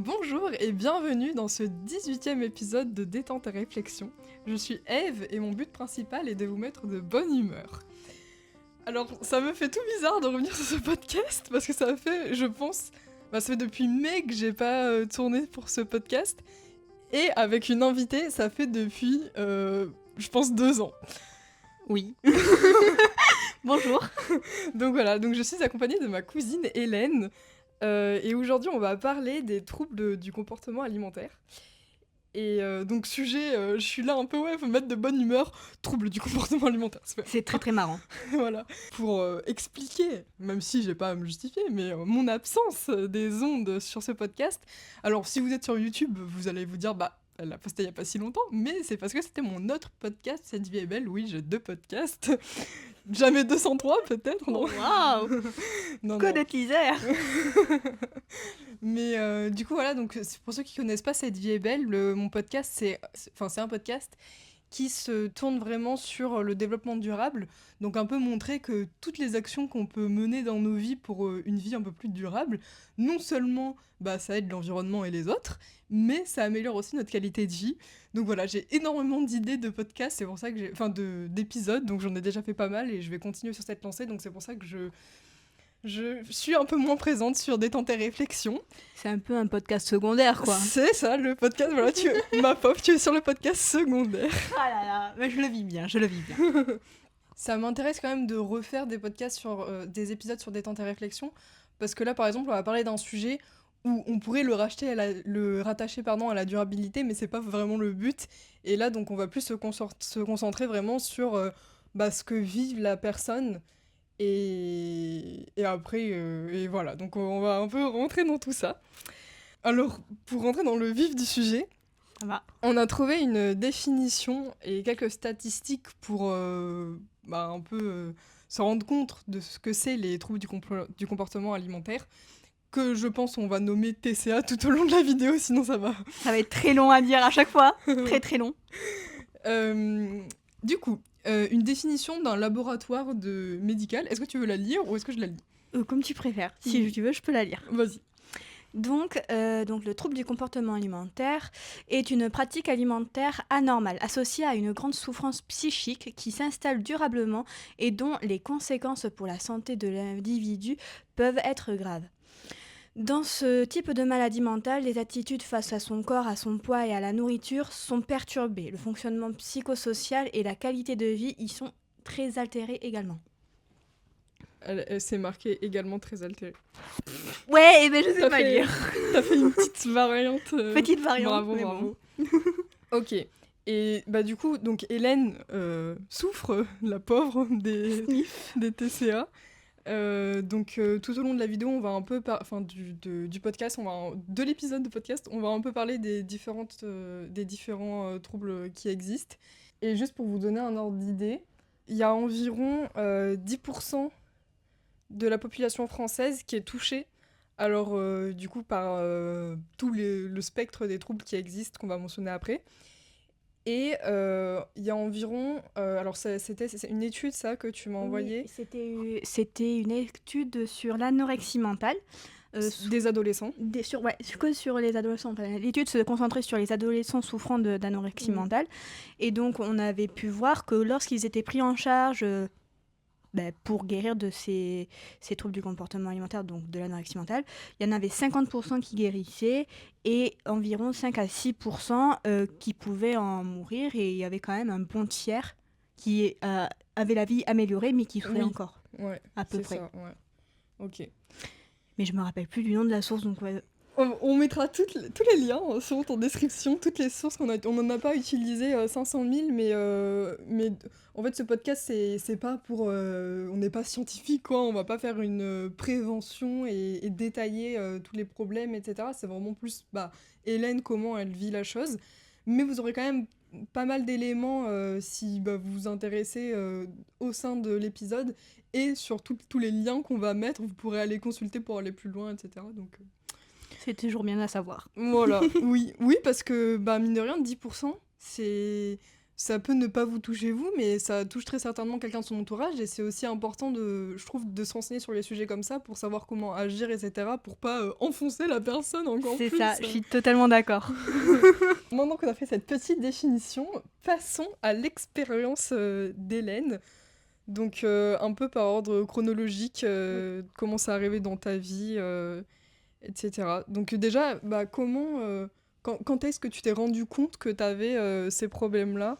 Bonjour et bienvenue dans ce 18e épisode de Détente et Réflexion. Je suis Eve et mon but principal est de vous mettre de bonne humeur. Alors, ça me fait tout bizarre de revenir sur ce podcast parce que ça fait, je pense, ça fait depuis mai que j'ai pas tourné pour ce podcast. Et avec une invitée, ça fait depuis, je pense, 2 ans. Oui. Bonjour. Donc voilà, donc je suis accompagnée de ma cousine Hélène. Et aujourd'hui, on va parler des troubles du comportement alimentaire. Et donc sujet, je suis là un peu, faut me mettre de bonne humeur, troubles du comportement alimentaire. C'est très très marrant. Voilà. Pour expliquer, même si j'ai pas à me justifier, mais mon absence des ondes sur ce podcast. Alors si vous êtes sur YouTube, vous allez vous dire, elle l'a posté il y a pas si longtemps, mais c'est parce que c'était mon autre podcast, Cette vie est belle. Oui, j'ai 2 podcasts. Jamais 203 peut-être, non? Waouh. Non, Que non. de teaser. Mais du coup, voilà, donc pour ceux qui connaissent pas Cette vie est belle, mon podcast, c'est un podcast qui se tourne vraiment sur le développement durable, donc un peu montrer que toutes les actions qu'on peut mener dans nos vies pour une vie un peu plus durable, non seulement ça aide l'environnement et les autres, mais ça améliore aussi notre qualité de vie. Donc voilà, j'ai énormément d'idées de podcasts, c'est pour ça que d'épisodes, donc j'en ai déjà fait pas mal et je vais continuer sur cette lancée, donc c'est pour ça que je suis un peu moins présente sur Détente et Réflexion. C'est un peu un podcast secondaire, quoi. C'est ça, le podcast, voilà, ma pauvre, tu es sur le podcast secondaire. Ah là là, mais je le vis bien. Ça m'intéresse quand même de refaire des podcasts sur des épisodes sur Détente et Réflexion, parce que là, par exemple, on va parler d'un sujet où on pourrait le rattacher à la durabilité, mais c'est pas vraiment le but. Et là, donc, on va plus se concentrer vraiment sur ce que vit la personne. Et après, et voilà, donc on va un peu rentrer dans tout ça. Alors, pour rentrer dans le vif du sujet, Ça va. on a trouvé une définition et quelques statistiques pour un peu se rendre compte de ce que c'est les troubles du comportement alimentaire, que je pense on va nommer TCA tout au long de la vidéo, sinon ça va. Ça va être très long à dire à chaque fois. Très très long. Du coup, une définition d'un laboratoire médical, est-ce que tu veux la lire ou est-ce que je la lis ? Comme tu préfères. Si tu veux, je peux la lire. Vas-y. Donc, le trouble du comportement alimentaire est une pratique alimentaire anormale associée à une grande souffrance psychique qui s'installe durablement et dont les conséquences pour la santé de l'individu peuvent être graves. Dans ce type de maladie mentale, les attitudes face à son corps, à son poids et à la nourriture sont perturbées. Le fonctionnement psychosocial et la qualité de vie y sont très altérés également. Elle s'est marquée également très altérée. Ouais, mais je sais pas lire. T'as fait une petite variante. Petite variante, Bravo, mais bravo. Bon. Ok. Et du coup, donc Hélène souffre, la pauvre, des TCA. Tout au long de la vidéo, on va un peu du podcast, de l'épisode de podcast, on va un peu parler des différents troubles qui existent. Et juste pour vous donner un ordre d'idée, il y a environ 10% de la population française qui est touchée. Alors, du coup, par tout le spectre des troubles qui existent, qu'on va mentionner après. Et il y a environ... c'est une étude, ça, que tu m'as envoyée. Oui, c'était une étude sur l'anorexie mentale. Des adolescents. Que sur les adolescents. L'étude se concentrait sur les adolescents souffrant d'anorexie mentale. Et donc, on avait pu voir que lorsqu'ils étaient pris en charge... pour guérir de ces troubles du comportement alimentaire, donc de l'anorexie mentale, il y en avait 50% qui guérissaient et environ 5 à 6% qui pouvaient en mourir. Et il y avait quand même un bon tiers qui avait la vie améliorée, mais qui souffrait encore, à peu près. Ça, ouais. Ok. Mais je me rappelle plus du nom de la source, donc ouais. On mettra tous les liens sur ton description, toutes les sources on n'en a pas utilisé 500 000, mais en fait ce podcast c'est pas pour... on n'est pas scientifique, quoi, on va pas faire une prévention et détailler tous les problèmes, etc. C'est vraiment plus Hélène, comment elle vit la chose. Mais vous aurez quand même pas mal d'éléments si vous vous intéressez au sein de l'épisode, et sur tous les liens qu'on va mettre, vous pourrez aller consulter pour aller plus loin, etc. Donc... C'est toujours bien à savoir. Voilà, oui, parce que, mine de rien, 10%, c'est ça peut ne pas vous toucher vous, mais ça touche très certainement quelqu'un de son entourage et c'est aussi important je trouve, de se renseigner sur les sujets comme ça pour savoir comment agir, etc. pour pas enfoncer la personne encore C'est plus. ça, je suis totalement d'accord. Maintenant qu'on a fait cette petite définition, passons à l'expérience d'Hélène. Donc un peu par ordre chronologique, comment ça arrivé dans ta vie, etc. Donc déjà, quand est-ce que tu t'es rendu compte que tu avais ces problèmes-là?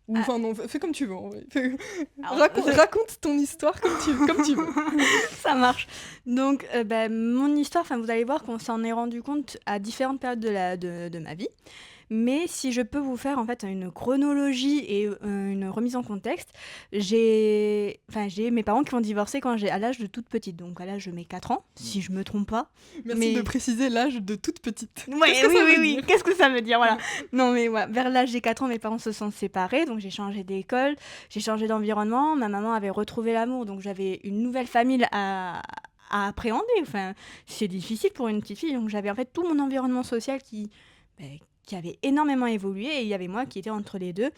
Ou enfin non, fais comme tu veux. En vrai. Alors, Raconte ton histoire comme tu veux. ça marche. Donc, mon histoire, vous allez voir qu'on s'en est rendu compte à différentes périodes de ma vie. Mais si je peux vous faire en fait une chronologie et une remise en contexte, j'ai mes parents qui ont divorcé à l'âge de toute petite, donc à l'âge de mes 4 ans, si je me trompe pas. Merci de préciser l'âge de toute petite. Oui, qu'est-ce que ça veut dire, voilà. Non mais ouais, vers l'âge des 4 ans, mes parents se sont séparés, donc j'ai changé d'école, j'ai changé d'environnement, ma maman avait retrouvé l'amour, donc j'avais une nouvelle famille à appréhender, c'est difficile pour une petite fille, donc j'avais en fait tout mon environnement social qui avait énormément évolué et il y avait moi qui étais entre les deux.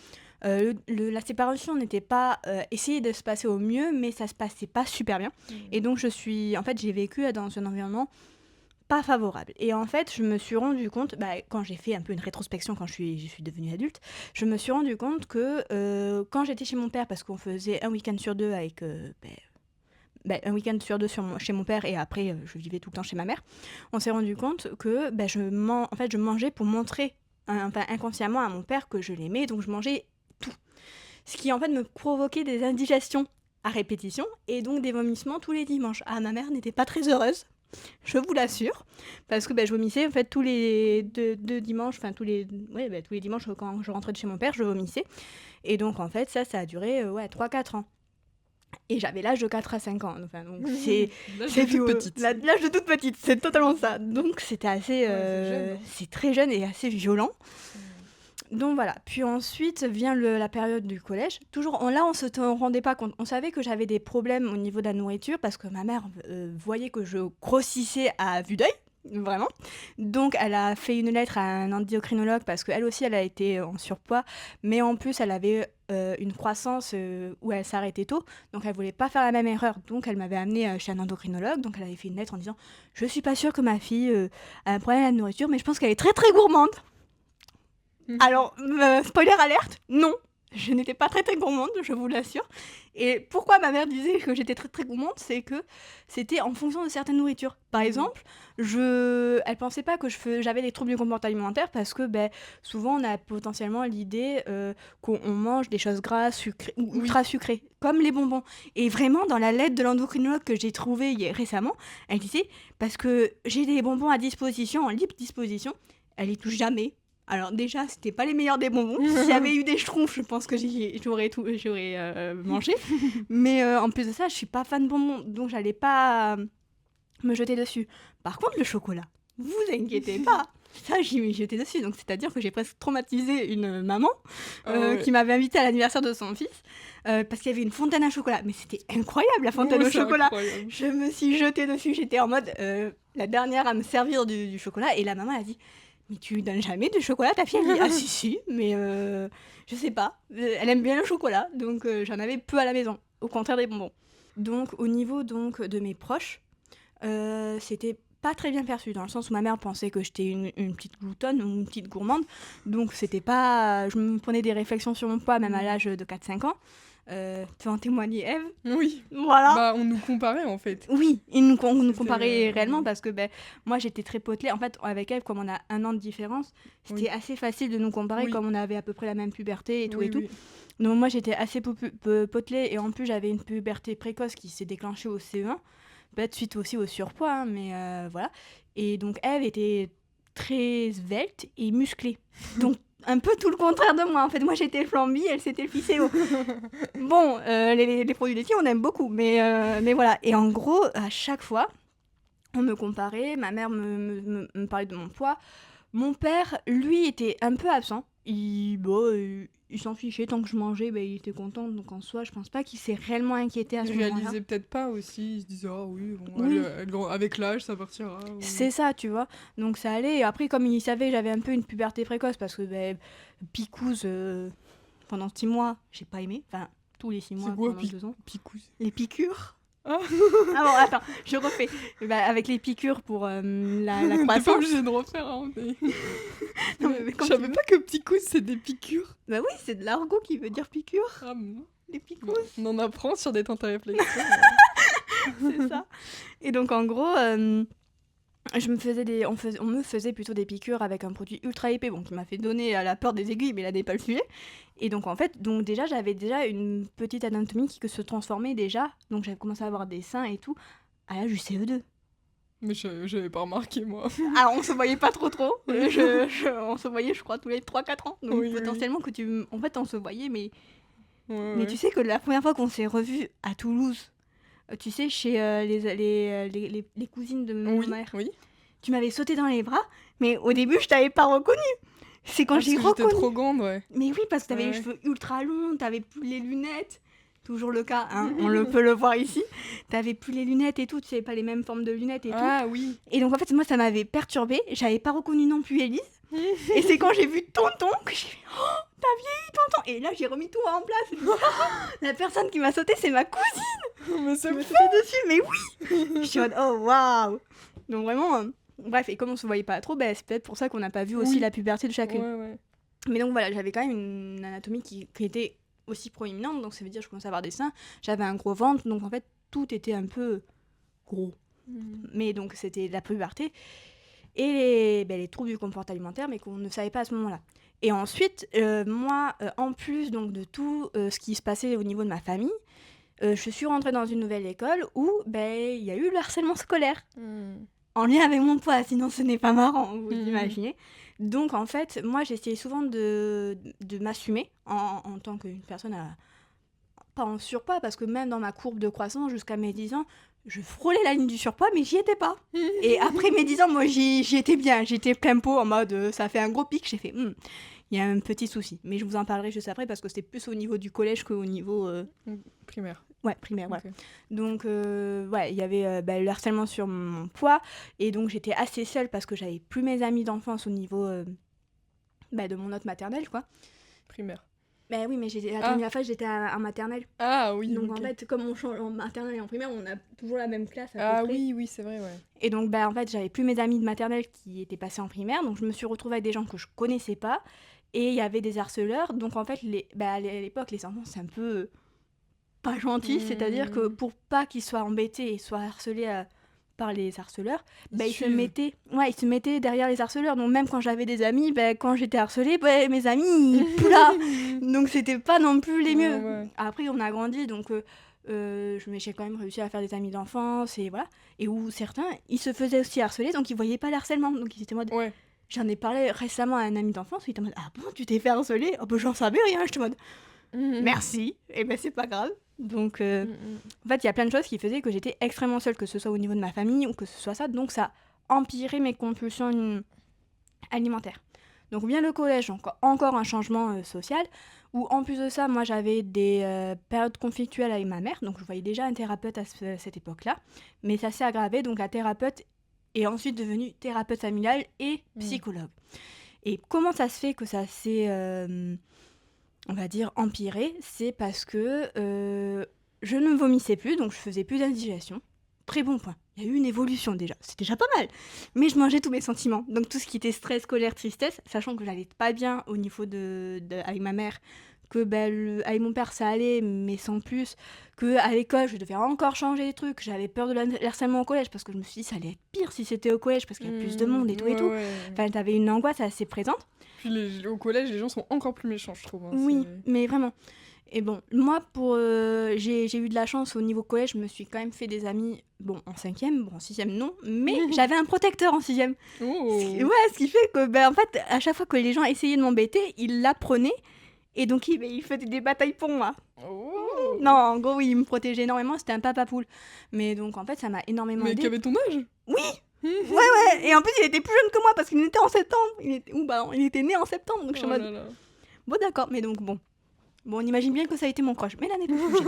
La séparation n'était pas essayée de se passer au mieux, mais ça se passait pas super bien. Et donc j'ai vécu dans un environnement pas favorable. Et en fait, je me suis rendu compte, quand j'ai fait un peu une rétrospection quand je suis devenue adulte, je me suis rendu compte que quand j'étais chez mon père, parce qu'on faisait un week-end sur deux avec... un week-end sur deux chez mon père et après je vivais tout le temps chez ma mère, on s'est rendu compte que je mangeais pour montrer inconsciemment à mon père que je l'aimais, donc je mangeais tout. Ce qui en fait me provoquait des indigestions à répétition et donc des vomissements tous les dimanches. Ah, ma mère n'était pas très heureuse, je vous l'assure, parce que je vomissais en fait tous les deux dimanches, tous les dimanches quand je rentrais de chez mon père, je vomissais. Et donc en fait ça a duré 3-4 ans. Et j'avais l'âge de 4 à 5 ans. Donc c'est l'âge de toute petite. L'âge de toute petite, c'est totalement ça. Donc c'était assez... c'est très jeune et assez violent. Donc voilà. Puis ensuite vient la période du collège. Toujours, on ne se rendait pas compte. On savait que j'avais des problèmes au niveau de la nourriture parce que ma mère voyait que je grossissais à vue d'œil. Vraiment. Donc elle a fait une lettre à un endocrinologue parce qu'elle aussi elle a été en surpoids, mais en plus elle avait une croissance où elle s'arrêtait tôt, donc elle voulait pas faire la même erreur, donc elle m'avait amenée chez un endocrinologue, donc elle avait fait une lettre en disant je suis pas sûre que ma fille a un problème à la nourriture, mais je pense qu'elle est très très gourmande. Alors spoiler alerte, non, je n'étais pas très très gourmande, je vous l'assure. Et pourquoi ma mère disait que j'étais très très gourmande, c'est que c'était en fonction de certaines nourritures. Par exemple, elle pensait pas que j'avais des troubles du comportement alimentaire parce que souvent on a potentiellement l'idée qu'on mange des choses grasses, sucrées ou ultra sucrées, comme les bonbons. Et vraiment, dans la lettre de l'endocrinologue que j'ai trouvée récemment, elle disait parce que j'ai des bonbons à disposition, en libre disposition, elle y touche jamais. Alors déjà, c'était pas les meilleurs des bonbons. S'il y avait eu des schtroumpfs, je pense que j'aurais mangé. Mais en plus de ça, je suis pas fan de bonbons, donc j'allais pas me jeter dessus. Par contre, le chocolat, vous inquiétez pas, ça j'y m'ai jeté dessus. Donc c'est-à-dire que j'ai presque traumatisé une maman qui m'avait invitée à l'anniversaire de son fils parce qu'il y avait une fontaine à chocolat. Mais c'était incroyable la fontaine au chocolat. Incroyable. Je me suis jetée dessus, j'étais en mode la dernière à me servir du chocolat et la maman a dit mais tu lui donnes jamais du chocolat à ta fille? Elle dit ah si, mais je sais pas. Elle aime bien le chocolat, donc j'en avais peu à la maison, au contraire des bonbons. Donc au niveau de mes proches, c'était pas très bien perçu, dans le sens où ma mère pensait que j'étais une petite gloutonne ou une petite gourmande, donc c'était pas... Je me prenais des réflexions sur mon poids, même à l'âge de 4-5 ans. Tu vas en témoigner, Eve? Oui. Voilà. On nous comparait en fait. Oui, on nous comparait réellement parce que moi j'étais très potelée. En fait, avec Eve, comme on a 1 an de différence, c'était assez facile de nous comparer comme on avait à peu près la même puberté et tout et tout. Donc moi j'étais assez potelée et en plus j'avais une puberté précoce qui s'est déclenchée au CE1, peut-être suite aussi au surpoids, mais voilà. Et donc Eve était très svelte et musclée. Donc un peu tout le contraire de moi. En fait, moi, j'étais le flamby, elle, c'était le ficéo. Bon, les produits laitiers, on aime beaucoup. Mais voilà. Et en gros, à chaque fois, on me comparait. Ma mère me parlait de mon poids. Mon père, lui, était un peu absent. Il s'en fichait. Tant que je mangeais, il était content. Donc, en soi, je pense pas qu'il s'est réellement inquiété à ce moment-là. Il réalisait peut-être pas aussi. Il se disait, ah oui, bon, avec l'âge, ça partira. Ou... C'est ça, tu vois. Donc, ça allait. Et après, comme il savait, j'avais un peu une puberté précoce parce que, picouse... pendant 6 mois, j'ai pas aimé. Enfin, tous les 6 mois C'est quoi, pendant 2 ans. Picous. Les piqûres. Ah. Ah bon, attends, je refais. Avec les piqûres pour la T'es pas croissance. obligé de refaire, hein, mais... Non, mais Je quand savais tu- pas que Picous, c'est des piqûres. Bah oui, c'est de l'argot qui veut dire piqûre. Ah bon. Les piqûres, On en apprend sur des temps à réflexion. c'est ça. Et donc, en gros, on me faisait plutôt des piqûres avec un produit ultra épais, bon, qui m'a fait donner à la peur des aiguilles, mais là n'est pas le sujet. Et donc, en fait, déjà, j'avais déjà une petite anatomie qui se transformait déjà. Donc, j'avais commencé à avoir des seins et tout à l'âge du CE2. Mais j'avais pas remarqué, moi. Alors, on se voyait pas trop. On se voyait, je crois, tous les 3-4 ans. Donc, Oui, oui. potentiellement, en fait, on se voyait, mais Ouais. tu sais que la première fois qu'on s'est revus à Toulouse, tu sais, chez les cousines de ma Oui, mère, oui. tu m'avais sauté dans les bras, mais au début, je t'avais pas reconnu. C'est quand j'ai Parce que j'étais reconnu. trop grande, ouais. Mais oui, parce que t'avais les Ouais. cheveux ultra longs, t'avais plus les lunettes. Toujours le cas, hein, peut le voir ici. T'avais plus les lunettes et tout, tu savais pas les mêmes formes de lunettes et tout. Ah oui. Et donc en fait, moi, ça m'avait perturbée. J'avais pas reconnu non plus Élise. Et c'est quand j'ai vu tonton que j'ai fait oh, t'as vieilli tonton. Et là, j'ai remis tout en place. Je me dis, oh, la personne qui m'a sauté, c'est ma cousine. Mais c'est Je me sautais dessus, mais oui. Je suis en mode oh waouh. Donc vraiment, bref, et comme on se voyait pas trop, c'est peut-être pour ça qu'on n'a pas vu aussi Oui. la puberté de chacune. Ouais. Mais donc voilà, j'avais quand même une anatomie qui était aussi proéminente, donc ça veut dire que je commençais à avoir des seins, j'avais un gros ventre, donc en fait tout était un peu gros. Mais donc c'était la puberté et les troubles du comportement alimentaire, mais qu'on ne savait pas à ce moment-là. Et ensuite, moi, en plus donc de tout ce qui se passait au niveau de ma famille, je suis rentrée dans une nouvelle école où il y a eu le harcèlement scolaire. En lien avec mon poids, sinon ce n'est pas marrant, vous imaginez. Donc en fait, moi j'essayais souvent de m'assumer en tant qu'une personne pas en surpoids, parce que même dans ma courbe de croissance, jusqu'à mes 10 ans, je frôlais la ligne du surpoids, mais j'y étais pas. Et après mes 10 ans, moi j'y étais bien, j'étais plein pot en mode ça fait un gros pic, j'ai fait il y a un petit souci. Mais je vous en parlerai juste après, parce que c'était plus au niveau du collège qu'au niveau... Primaire. Ouais, primaire, ouais. Ok. Donc, il y avait le harcèlement sur mon poids. Et donc, j'étais assez seule parce que j'avais plus mes amis d'enfance au niveau de mon autre maternelle, quoi. Primaire. Oui, mais la première fois, j'étais en maternelle. Ah oui. Donc, ok. en fait, comme on change en maternelle et en primaire, on a toujours la même classe à Ah peu près. oui, c'est vrai, ouais. Et donc, en fait, j'avais plus mes amis de maternelle qui étaient passés en primaire. Donc, je me suis retrouvée avec des gens que je connaissais pas. Et il y avait des harceleurs. Donc, en fait, à l'époque, les enfants, c'est un peu... pas gentil, c'est-à-dire que pour pas qu'ils soient embêtés et soient harcelés par les harceleurs, ils se mettaient derrière les harceleurs. Donc même quand j'avais des amis, quand j'étais harcelée, mes amis, ils plus là. Donc c'était pas non plus les mieux. Ouais. Après on a grandi, donc j'ai quand même réussi à faire des amis d'enfance et voilà. Et où certains, ils se faisaient aussi harceler, donc ils voyaient pas le harcèlement. Donc ils étaient en mode... Ouais. J'en ai parlé récemment à un ami d'enfance, où il était en mode ah bon, tu t'es fait harceler? Oh j'en savais rien, j'étais en mode merci, et c'est pas grave. Donc, en fait, il y a plein de choses qui faisaient que j'étais extrêmement seule, que ce soit au niveau de ma famille ou que ce soit ça. Donc, ça empirait mes compulsions alimentaires. Donc, vient le collège, encore un changement social, où en plus de ça, moi, j'avais des périodes conflictuelles avec ma mère. Donc, je voyais déjà un thérapeute à cette époque-là. Mais ça s'est aggravé. Donc, la thérapeute est ensuite devenue thérapeute familiale et psychologue. Et comment ça se fait que ça s'est... on va dire empiré, c'est parce que je ne vomissais plus, donc je faisais plus d'indigestion. Très bon point. Il y a eu une évolution déjà, c'est déjà pas mal. Mais je mangeais tous mes sentiments. Donc tout ce qui était stress, colère, tristesse, sachant que j'allais pas bien au niveau avec ma mère, que avec mon père ça allait, mais sans plus, qu'à l'école je devais encore changer des trucs, j'avais peur de l'harcèlement au collège, parce que je me suis dit ça allait être pire si c'était au collège, parce qu'il y a plus de monde et tout et tout. Ouais. Enfin, t'avais une angoisse assez présente. Puis au collège, les gens sont encore plus méchants, je trouve. Hein, oui, mais vraiment. Et bon, moi, j'ai eu de la chance au niveau collège, je me suis quand même fait des amis, bon, en 5e, en 6e, non, mais j'avais un protecteur en 6e. Oh. Ce qui fait que, en fait, à chaque fois que les gens essayaient de m'embêter, ils l'apprenaient, et donc il faisait des batailles pour moi. Oh. Non, en gros, oui, il me protégeait énormément, c'était un papa poule. Mais donc, en fait, ça m'a énormément aidé. Mais qui avait ton âge? Oui. Ouais, et en plus, il était plus jeune que moi, parce qu'il était en septembre. Il était né en septembre, donc je suis en mode... Bon, d'accord, mais donc, bon, on imagine bien que ça a été mon crush, mais là n'est pas le sujet.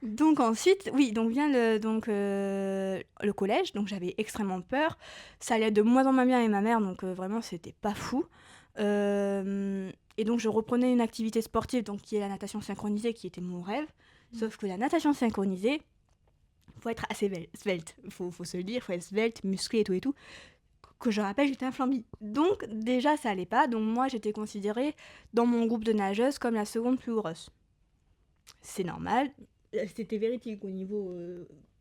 Donc ensuite, donc vient le collège, donc j'avais extrêmement peur. Ça allait de moins en moins bien avec ma mère, donc vraiment c'était pas fou. Et donc, je reprenais une activité sportive, donc qui est la natation synchronisée, qui était mon rêve. Sauf que la natation synchronisée, faut être assez svelte. Faut se le dire, faut être svelte, musclé et tout. Que je rappelle, j'étais un flambi. Donc, déjà, ça allait pas. Donc, moi, j'étais considérée dans mon groupe de nageuses comme la seconde plus grosse. C'est normal. C'était véridique au niveau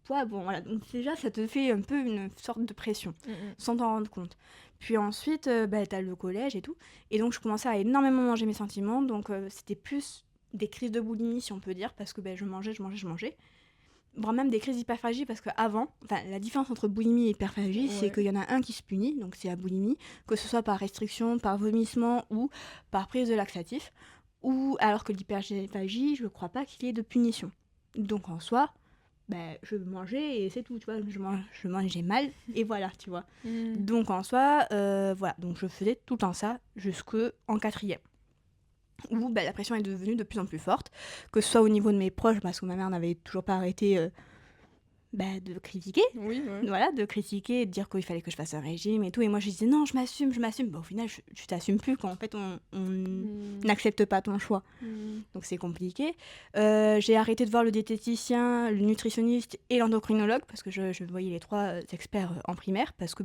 poids. Bon, voilà. Donc, déjà, ça te fait un peu une sorte de pression, sans t'en rendre compte. Puis ensuite, t'as le collège et tout. Et donc, je commençais à énormément manger mes sentiments. Donc, c'était plus des crises de boulimie, si on peut dire, parce que je mangeais. Voire même des crises d'hyperphagie, parce qu'avant, la différence entre boulimie et hyperphagie, c'est qu'il y en a un qui se punit, donc c'est la boulimie, que ce soit par restriction, par vomissement ou par prise de laxatif, ou alors que l'hyperphagie, je ne crois pas qu'il y ait de punition. Donc en soi, je mangeais et c'est tout, tu vois, je mangeais mal, et voilà, tu vois. Donc en soi, voilà, donc je faisais tout le temps ça jusqu'en 4e. Où la pression est devenue de plus en plus forte, que ce soit au niveau de mes proches, parce que ma mère n'avait toujours pas arrêté de critiquer, voilà, de critiquer, de dire qu'il fallait que je fasse un régime et tout, et moi je disais non, je m'assume, au final tu t'assumes plus quand en fait on n'accepte pas ton choix, donc c'est compliqué. J'ai arrêté de voir le diététicien, le nutritionniste et l'endocrinologue, parce que je voyais les 3 experts en primaire, parce que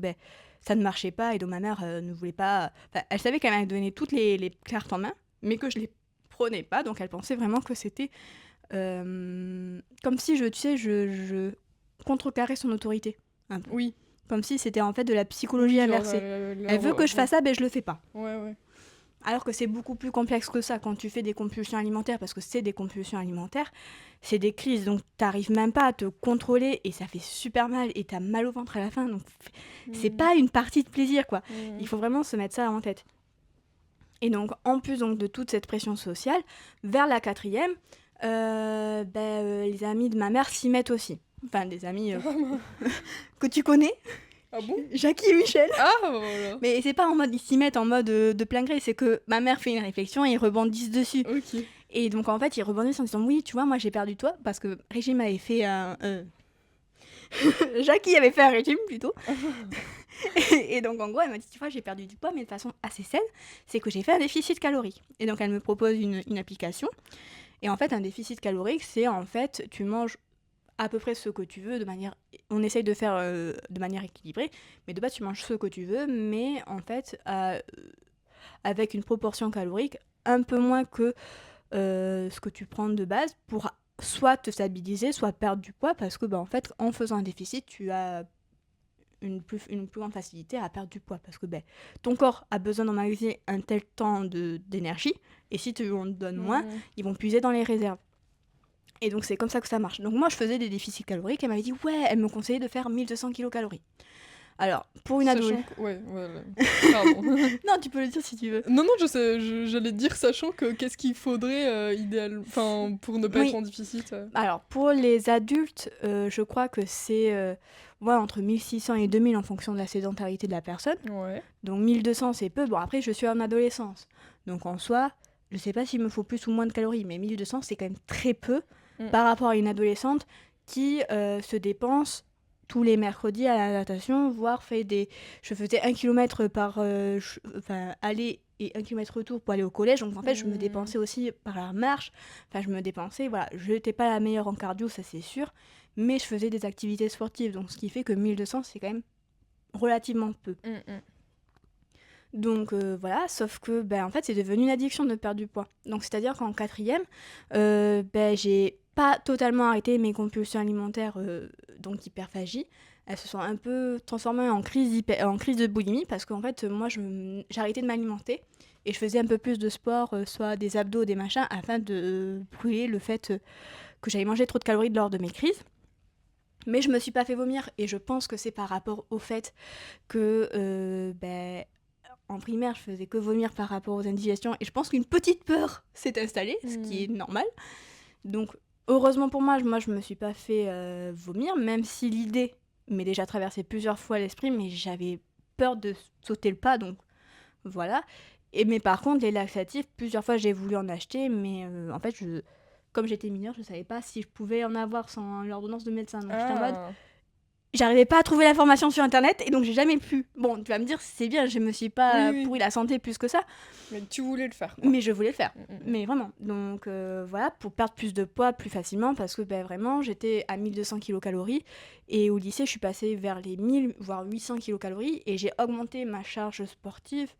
ça ne marchait pas, et donc ma mère ne voulait pas, elle savait qu'elle m'avait donné toutes les cartes en main, mais que je les prenais pas, donc elle pensait vraiment que c'était comme si je contrecarrais son autorité, un peu. Oui. Comme si c'était en fait de la psychologie inversée. Elle veut que je fasse ça, je le fais pas. Ouais. Alors que c'est beaucoup plus complexe que ça quand tu fais des compulsions alimentaires, parce que c'est des compulsions alimentaires, c'est des crises, donc t'arrives même pas à te contrôler et ça fait super mal et t'as mal au ventre à la fin, donc c'est pas une partie de plaisir, quoi. Il faut vraiment se mettre ça en tête. Et donc, en plus de toute cette pression sociale, vers la 4e, les amis de ma mère s'y mettent aussi. Enfin, des amis que tu connais. Ah bon ? Jackie et Michel. Ah, voilà. Mais c'est pas en mode, ils s'y mettent en mode de plein gré, c'est que ma mère fait une réflexion et ils rebondissent dessus. Ok. Et donc, en fait, ils rebondissent en disant, oui, tu vois, moi j'ai perdu toi, parce que Régime avait fait un... Jackie avait fait un régime plutôt. Et donc en gros elle m'a dit, tu vois, j'ai perdu du poids mais de façon assez saine, c'est que j'ai fait un déficit calorique. Et donc elle me propose une application, et en fait un déficit calorique, c'est en fait tu manges à peu près ce que tu veux, on essaye de faire de manière équilibrée, mais de base tu manges ce que tu veux, mais en fait avec une proportion calorique un peu moins que ce que tu prends de base, pour soit te stabiliser, soit perdre du poids, parce que en fait en faisant un déficit tu as une plus grande facilité à perdre du poids, parce que ton corps a besoin d'emmagasiner un tel temps d'énergie, et si tu en donnes moins, ils vont puiser dans les réserves. Et donc c'est comme ça que ça marche. Donc moi je faisais des déficits caloriques, elle m'avait dit elle me conseillait de faire 1200 kcal. Alors pour une ado... Pardon. Non, tu peux le dire si tu veux. Non, je sais, j'allais dire, sachant que qu'est-ce qu'il faudrait pour ne pas être en déficit. Alors pour les adultes, je crois que c'est entre 1600 et 2000 en fonction de la sédentarité de la personne. Ouais. Donc 1200 c'est peu. Bon, après je suis en adolescence, donc en soi je sais pas s'il me faut plus ou moins de calories, mais 1200 c'est quand même très peu par rapport à une adolescente qui se dépense tous les mercredis à la natation, voire je faisais 1 km par aller et 1 km retour pour aller au collège, donc en fait je me dépensais aussi par la marche, je me dépensais, voilà, je n'étais pas la meilleure en cardio, ça c'est sûr, mais je faisais des activités sportives, donc ce qui fait que 1200 c'est quand même relativement peu. Donc voilà, sauf que en fait c'est devenu une addiction de perdre du poids. Donc c'est-à-dire qu'en 4e, j'ai pas totalement arrêté mes compulsions alimentaires, donc hyperphagie. Elles se sont un peu transformées en crise de boulimie, parce qu'en fait moi j'ai arrêté de m'alimenter et je faisais un peu plus de sport, soit des abdos, des machins, afin de brûler le fait que j'avais mangé trop de calories lors de mes crises. Mais je me suis pas fait vomir, et je pense que c'est par rapport au fait que en primaire, je faisais que vomir par rapport aux indigestions, et je pense qu'une petite peur s'est installée, ce qui est normal. Donc, heureusement pour moi, je me suis pas fait vomir, même si l'idée m'est déjà traversée plusieurs fois l'esprit, mais j'avais peur de sauter le pas, donc voilà. Mais par contre, les laxatifs, plusieurs fois j'ai voulu en acheter, mais en fait, comme j'étais mineure, je savais pas si je pouvais en avoir sans l'ordonnance de médecin. Donc j'étais en mode, j'arrivais pas à trouver l'information sur internet et donc j'ai jamais pu. Bon, tu vas me dire, c'est bien, je me suis pas Oui. pourri la santé plus que ça, Mais tu voulais le faire, quoi. mais je voulais le faire. Mm, mm. Mais vraiment. Donc voilà, pour perdre plus de poids plus facilement parce que vraiment, j'étais à 1200 kilocalories et au lycée, je suis passée vers les 1000 voire 800 kilocalories et j'ai augmenté ma charge sportive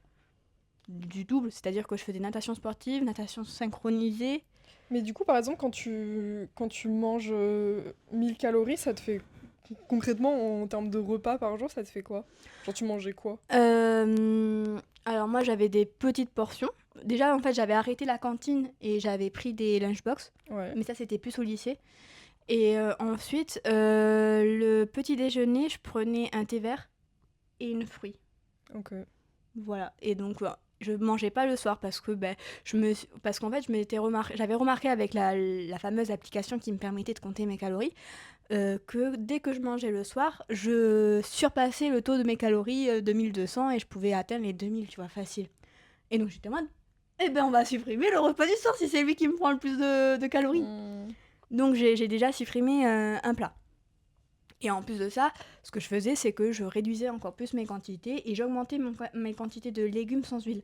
du double, c'est-à-dire que je faisais natation sportive, natation synchronisée. Mais du coup, par exemple, quand tu manges 1000 calories, ça te fait... Concrètement, en termes de repas par jour, ça te fait quoi? Genre, tu mangeais quoi? Alors moi, j'avais des petites portions. Déjà, en fait, j'avais arrêté la cantine et j'avais pris des lunchbox. Ouais, Mais ça, c'était plus au lycée. Et ensuite, le petit déjeuner, je prenais un thé vert et une fruit. ok. Voilà. Et donc, je mangeais pas le soir parce que parce qu'en fait, j'avais remarqué avec la fameuse application qui me permettait de compter mes calories que dès que je mangeais le soir, je surpassais le taux de mes calories de 1200 et je pouvais atteindre les 2000, tu vois, facile. Et donc, j'étais en mode, eh ben, on va supprimer le repas du soir si c'est lui qui me prend le plus de calories. Hmm. Donc j'ai déjà supprimé un plat. Et en plus de ça, ce que je faisais, c'est que je réduisais encore plus mes quantités et j'augmentais mes quantités de légumes sans huile.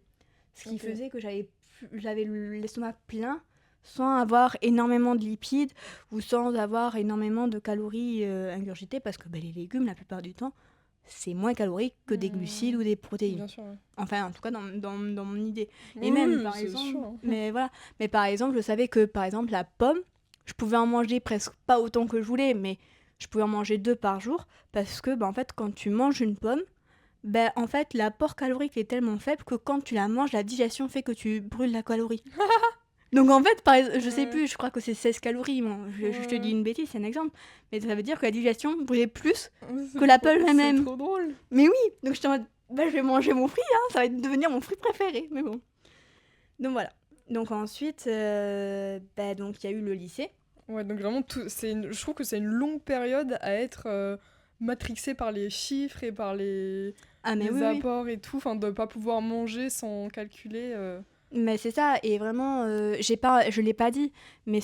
Ce qui Ok. faisait que j'avais l'estomac plein sans avoir énormément de lipides ou sans avoir énormément de calories ingurgitées parce que les légumes, la plupart du temps, c'est moins calorique que des glucides ou des protéines. Bien sûr, ouais. Enfin, en tout cas, dans mon idée. Et Oui, même, oui, par c'est exemple, sûr. mais voilà. Mais par exemple, je savais que, par exemple, la pomme, je pouvais en manger presque pas autant que je voulais, mais je pouvais en manger 2 par jour, parce que, en fait, quand tu manges une pomme, en fait, l'apport calorique est tellement faible que quand tu la manges, la digestion fait que tu brûles la calorie. Donc en fait, je sais Ouais. plus, je crois que c'est 16 calories, bon, je te dis Ouais. une bêtise, c'est un exemple, mais ça veut dire que la digestion brûlait plus C'est que la trop- pomme C'est elle-même. trop drôle. Mais oui, donc j'étais en mode, je vais manger mon fruit, hein, ça va devenir mon fruit préféré, mais bon. Donc voilà. Donc ensuite, donc il y a eu le lycée. Ouais, donc vraiment, je trouve que c'est une longue période à être matrixé par les chiffres et par Ah mais les oui, oui. apports et tout, enfin de pas pouvoir manger sans calculer. Mais c'est ça, et vraiment, je l'ai pas dit, mais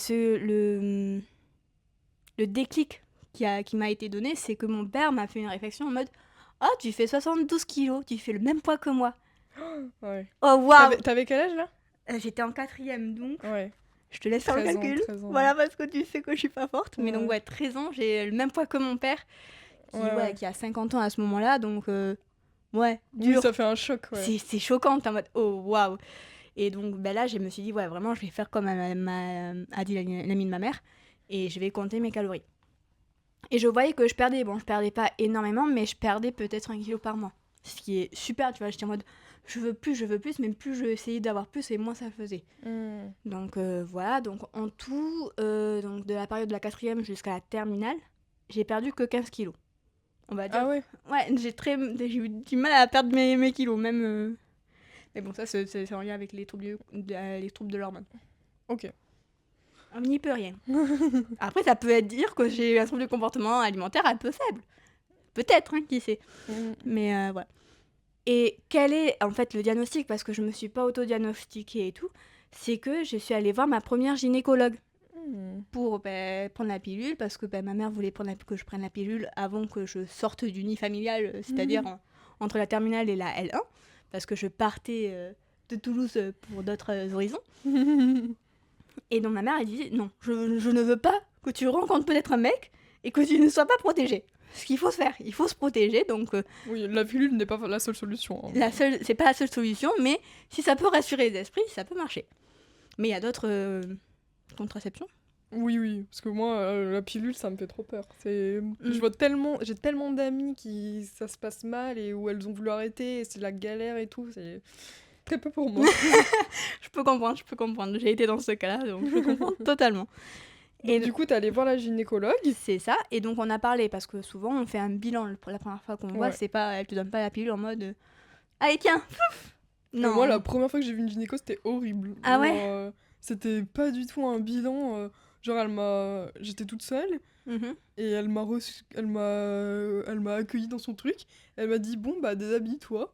le déclic qui m'a été donné, c'est que mon père m'a fait une réflexion en mode, oh, tu fais 72 kilos, tu fais le même poids que moi. Ouais. Oh waouh. T'avais quel âge là? J'étais en 4e, donc Ouais, je te laisse faire le 13 ans, calcul. 13 ans. Voilà, parce que tu sais que je suis pas forte. Mais donc, Ouais. ouais, 13 ans, j'ai le même poids que mon père, Ouais. qui a 50 ans à ce moment-là. Donc, ouais, Oui, dur. ça fait un choc, ouais. C'est choquant, t'es en mode, oh waouh. Et donc, là, je me suis dit, ouais, vraiment, je vais faire comme a dit l'amie de ma mère, et je vais compter mes calories. Et je voyais que je perdais pas énormément, mais je perdais peut-être 1 kilo par mois. Ce qui est super, tu vois, j'étais en mode, je veux plus, mais plus je essayais d'avoir plus, et moins ça faisait. Hmm. Donc voilà, donc en tout, donc de la période de la 4e jusqu'à la terminale, j'ai perdu que 15 kilos. On va dire. Ah ouais? Ouais, j'ai eu du mal à perdre mes kilos, même. Mais bon, ça, c'est en lien avec les troubles de l'hormone. Ok. On n'y peut rien. Après, ça peut être dire que j'ai un trouble de comportement alimentaire un peu faible. Peut-être, hein, qui sait. Hmm. Mais voilà. Et quel est en fait le diagnostic, parce que je me suis pas auto-diagnostiquée et tout, c'est que je suis allée voir ma première gynécologue Hmm. pour prendre la pilule, parce que ma mère voulait que je prenne la pilule avant que je sorte du nid familial, c'est-à-dire entre la terminale et la L1, parce que je partais de Toulouse pour d'autres horizons. Et donc ma mère, elle disait, non, je ne veux pas que tu rencontres peut-être un mec et que tu ne sois pas protégée. Ce qu'il faut se faire, il faut se protéger, donc Oui, la pilule n'est pas la seule solution. Hein. c'est pas la seule solution, mais si ça peut rassurer les esprits, ça peut marcher. Mais il y a d'autres contraceptions. Oui, oui, parce que moi, la pilule, ça me fait trop peur. Je Mm. vois j'ai tellement d'amis qui ça se passe mal et où elles ont voulu arrêter, et c'est la galère et tout. C'est très peu pour moi. Je peux comprendre. J'ai été dans ce cas-là, donc je comprends totalement. Donc, du coup, t'es allée voir la gynécologue. C'est ça, et donc on a parlé, parce que souvent on fait un bilan pour la première fois qu'on voit, Ouais. c'est pas, elle te donne pas la pilule en mode allez tiens, pouf. Non. Moi, la première fois que j'ai vu une gynéco, c'était horrible. Ah ouais. C'était pas du tout un bilan. J'étais toute seule Mhm. et elle m'a accueillie dans son truc. Elle m'a dit bon bah déshabille-toi.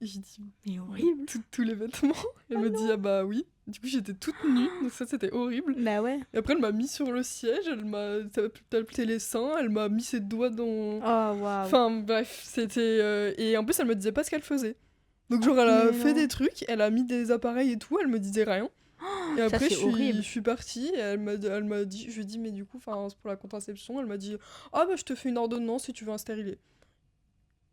Et j'ai dit, Mais horrible. tous les vêtements. Elle me dit, ah bah oui. Du coup, j'étais toute nue, donc ça, c'était horrible. Bah ouais. Et après, elle m'a mis sur le siège, elle m'a tapé les seins, elle m'a mis ses doigts dans... Oh, waouh. Enfin, bref, c'était... Et en plus, elle me disait pas ce qu'elle faisait. Donc genre, elle a Mais fait non. des trucs, elle a mis des appareils et tout, elle me disait rien. Et Ça, après, c'est horrible. je suis partie, et elle m'a dit... Je lui ai dit, mais du coup, c'est pour la contraception. Elle m'a dit, ah bah, je te fais une ordonnance si tu veux un stérilet.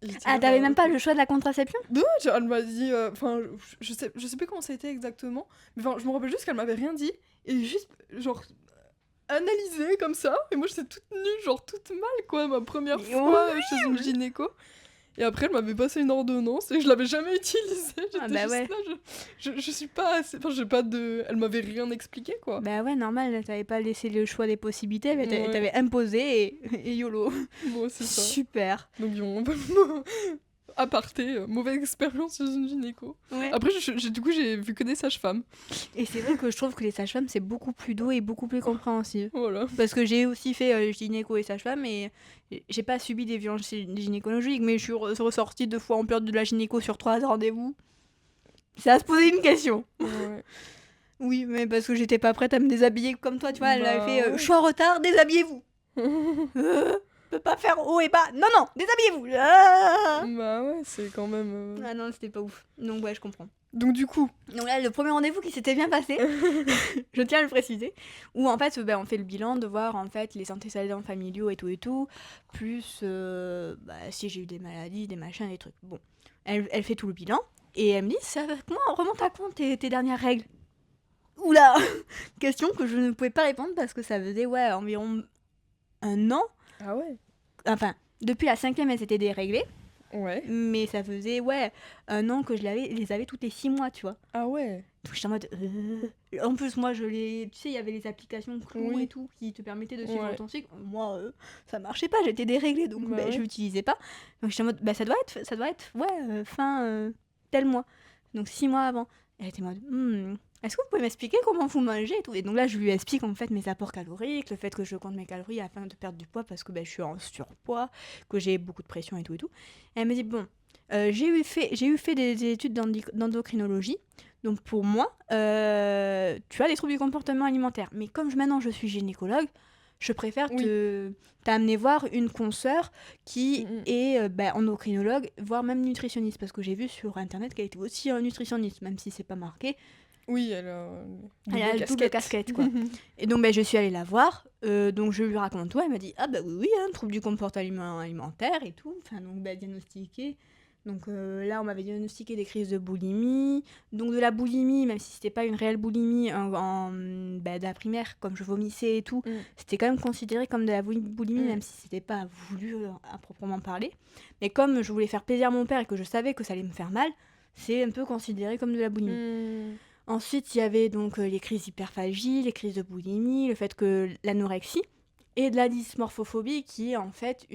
Et j'étais Ah, là, t'avais bah, même pas ok. le choix de la contraception? Non, elle m'a dit, enfin, je sais plus comment ça a été exactement, mais enfin, je me rappelle juste qu'elle m'avait rien dit, et juste, genre, analysé comme ça, et moi j'étais toute nue, genre toute mal, quoi, ma première Mais fois chez une horrible. gynéco. Et après, elle m'avait passé une ordonnance, et je l'avais jamais utilisée, j'étais Ah bah juste ouais. là, je suis pas assez, enfin, j'ai pas de... Elle m'avait rien expliqué, quoi. Bah ouais, normal, t'avais pas laissé le choix des possibilités, mais Ouais, t'avais imposé et YOLO. bon, c'est ça. Super. Donc, on va... Aparté, mauvaise expérience chez une gynéco. Ouais. Après, du coup, j'ai vu que des sages-femmes. Et c'est vrai que je trouve que les sages-femmes, c'est beaucoup plus doux et beaucoup plus compréhensif. Voilà. Parce que j'ai aussi fait gynéco et sage-femme et j'ai pas subi des violences gynécologiques, mais je suis ressortie 2 fois en période de la gynéco sur 3 rendez-vous. Ça a se poser une question. Ouais. Oui, mais parce que j'étais pas prête à me déshabiller comme toi, tu vois, elle Bah, avait fait ouais. je suis en retard, déshabillez-vous. Peut pas faire haut et bas. Non, non, déshabillez-vous. Ah, Bah ouais, c'est quand même... ah non, c'était pas ouf. Donc ouais, je comprends. Donc du coup... Donc là, le premier rendez-vous qui s'était bien passé, je tiens à le préciser, où en fait, on fait le bilan de voir en fait les antécédents familiaux et tout, plus si j'ai eu des maladies, des machins, des trucs. Bon, elle fait tout le bilan et elle me dit, remonte à quand tes dernières règles? Oula. Question que je ne pouvais pas répondre parce que ça faisait environ 1 an. Ah ouais. Enfin, depuis la 5e, elle s'était déréglée, Ouais. mais ça faisait 1 an que les avais toutes les 6 mois, tu vois. Ah ouais. Donc j'étais en mode en plus moi tu sais, il y avait les applications Clou Oui. et tout qui te permettaient de suivre Ouais. ton cycle. Moi ça marchait pas, j'étais déréglée, donc Bah ouais. je l'utilisais pas. Donc j'étais en mode ça doit être fin tel mois. Donc 6 mois avant. Elle était en mode est-ce que vous pouvez m'expliquer comment vous mangez et tout. Et donc là je lui explique en fait mes apports caloriques, le fait que je compte mes calories afin de perdre du poids parce que je suis en surpoids, que j'ai beaucoup de pression et tout. Et elle me dit bon, j'ai eu fait des études d'endocrinologie. Donc pour moi, tu as des troubles du comportement alimentaire. Mais comme maintenant je suis gynécologue, je préfère t'amener voir une consoeur qui est endocrinologue, voire même nutritionniste. Parce que j'ai vu sur internet qu'elle était aussi nutritionniste, même si c'est pas marqué. Oui, elle a Elle a double casquette, quoi. Et donc je suis allée la voir, donc je lui raconte tout. Elle m'a dit, ah bah oui, trouble du comportement alimentaire et tout. Enfin donc diagnostiqué. Donc là, on m'avait diagnostiqué des crises de boulimie. Donc de la boulimie, même si c'était pas une réelle boulimie de la primaire, comme je vomissais et tout, c'était quand même considéré comme de la boulimie, même si c'était pas voulu à proprement parler. Mais comme je voulais faire plaisir à mon père et que je savais que ça allait me faire mal, c'est un peu considéré comme de la boulimie. Ensuite, il y avait donc les crises d'hyperphagie, les crises de boulimie, le fait que l'anorexie et de la dysmorphophobie qui est en fait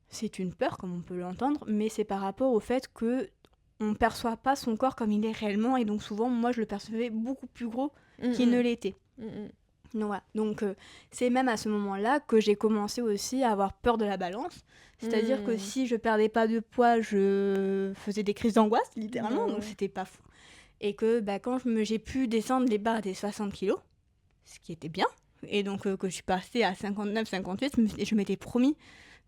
c'est une peur, comme on peut l'entendre, mais c'est par rapport au fait que on perçoit pas son corps comme il est réellement, et donc souvent, moi, je le percevais beaucoup plus gros qu'il ne l'était. Donc voilà. Donc c'est même à ce moment-là que j'ai commencé aussi à avoir peur de la balance. C'est-à-dire que si je perdais pas de poids, je faisais des crises d'angoisse, littéralement, donc c'était pas fou. Et que quand j'ai pu descendre les barres des 60 kilos, ce qui était bien, et donc que je suis passée à 59-58, je m'étais promis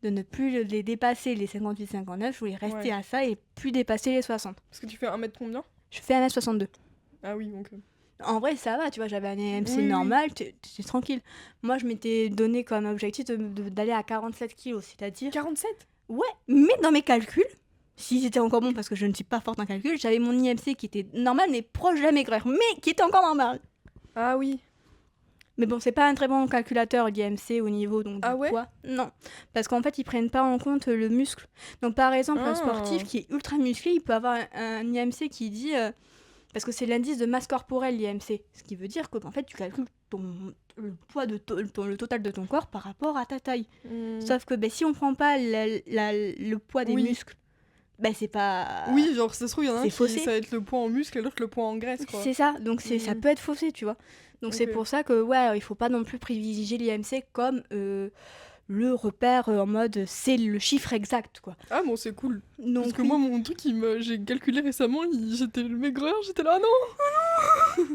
de ne plus les dépasser, les 58-59, je voulais rester à ça et plus dépasser les 60. Parce que tu fais 1m combien ? Je fais 1m62. Ah oui, donc... En vrai, ça va, tu vois, j'avais un AMC normal, t'es tranquille. Moi, je m'étais donné comme objectif d'aller à 47 kilos, c'est-à-dire... 47 ? Ouais, mais dans mes calculs, si c'était encore bon, parce que je ne suis pas forte en calcul, j'avais mon IMC qui était normal, mais proche de la maigreur, mais qui était encore normal. Ah oui. Mais bon, c'est pas un très bon calculateur, l'IMC, au niveau donc, du poids. Non, parce qu'en fait, ils prennent pas en compte le muscle. Donc, par exemple, un sportif qui est ultra musclé, il peut avoir un IMC qui dit... parce que c'est l'indice de masse corporelle, l'IMC. Ce qui veut dire qu'en fait, tu calcules le poids le total de ton corps par rapport à ta taille. Sauf que si on prend pas le poids des muscles, c'est pas... Oui, genre, ça se trouve, il y en a un qui faussé. ça va être le poids en muscle et l'autre le poids en graisse, quoi. C'est ça, donc ça peut être faussé, tu vois. Donc c'est pour ça que, il faut pas non plus privilégier l'IMC comme le repère en mode c'est le chiffre exact, quoi. Ah bon, c'est cool. Donc, Parce que oui. moi, mon truc, j'ai calculé récemment, j'étais le maigreur, j'étais là, ah non.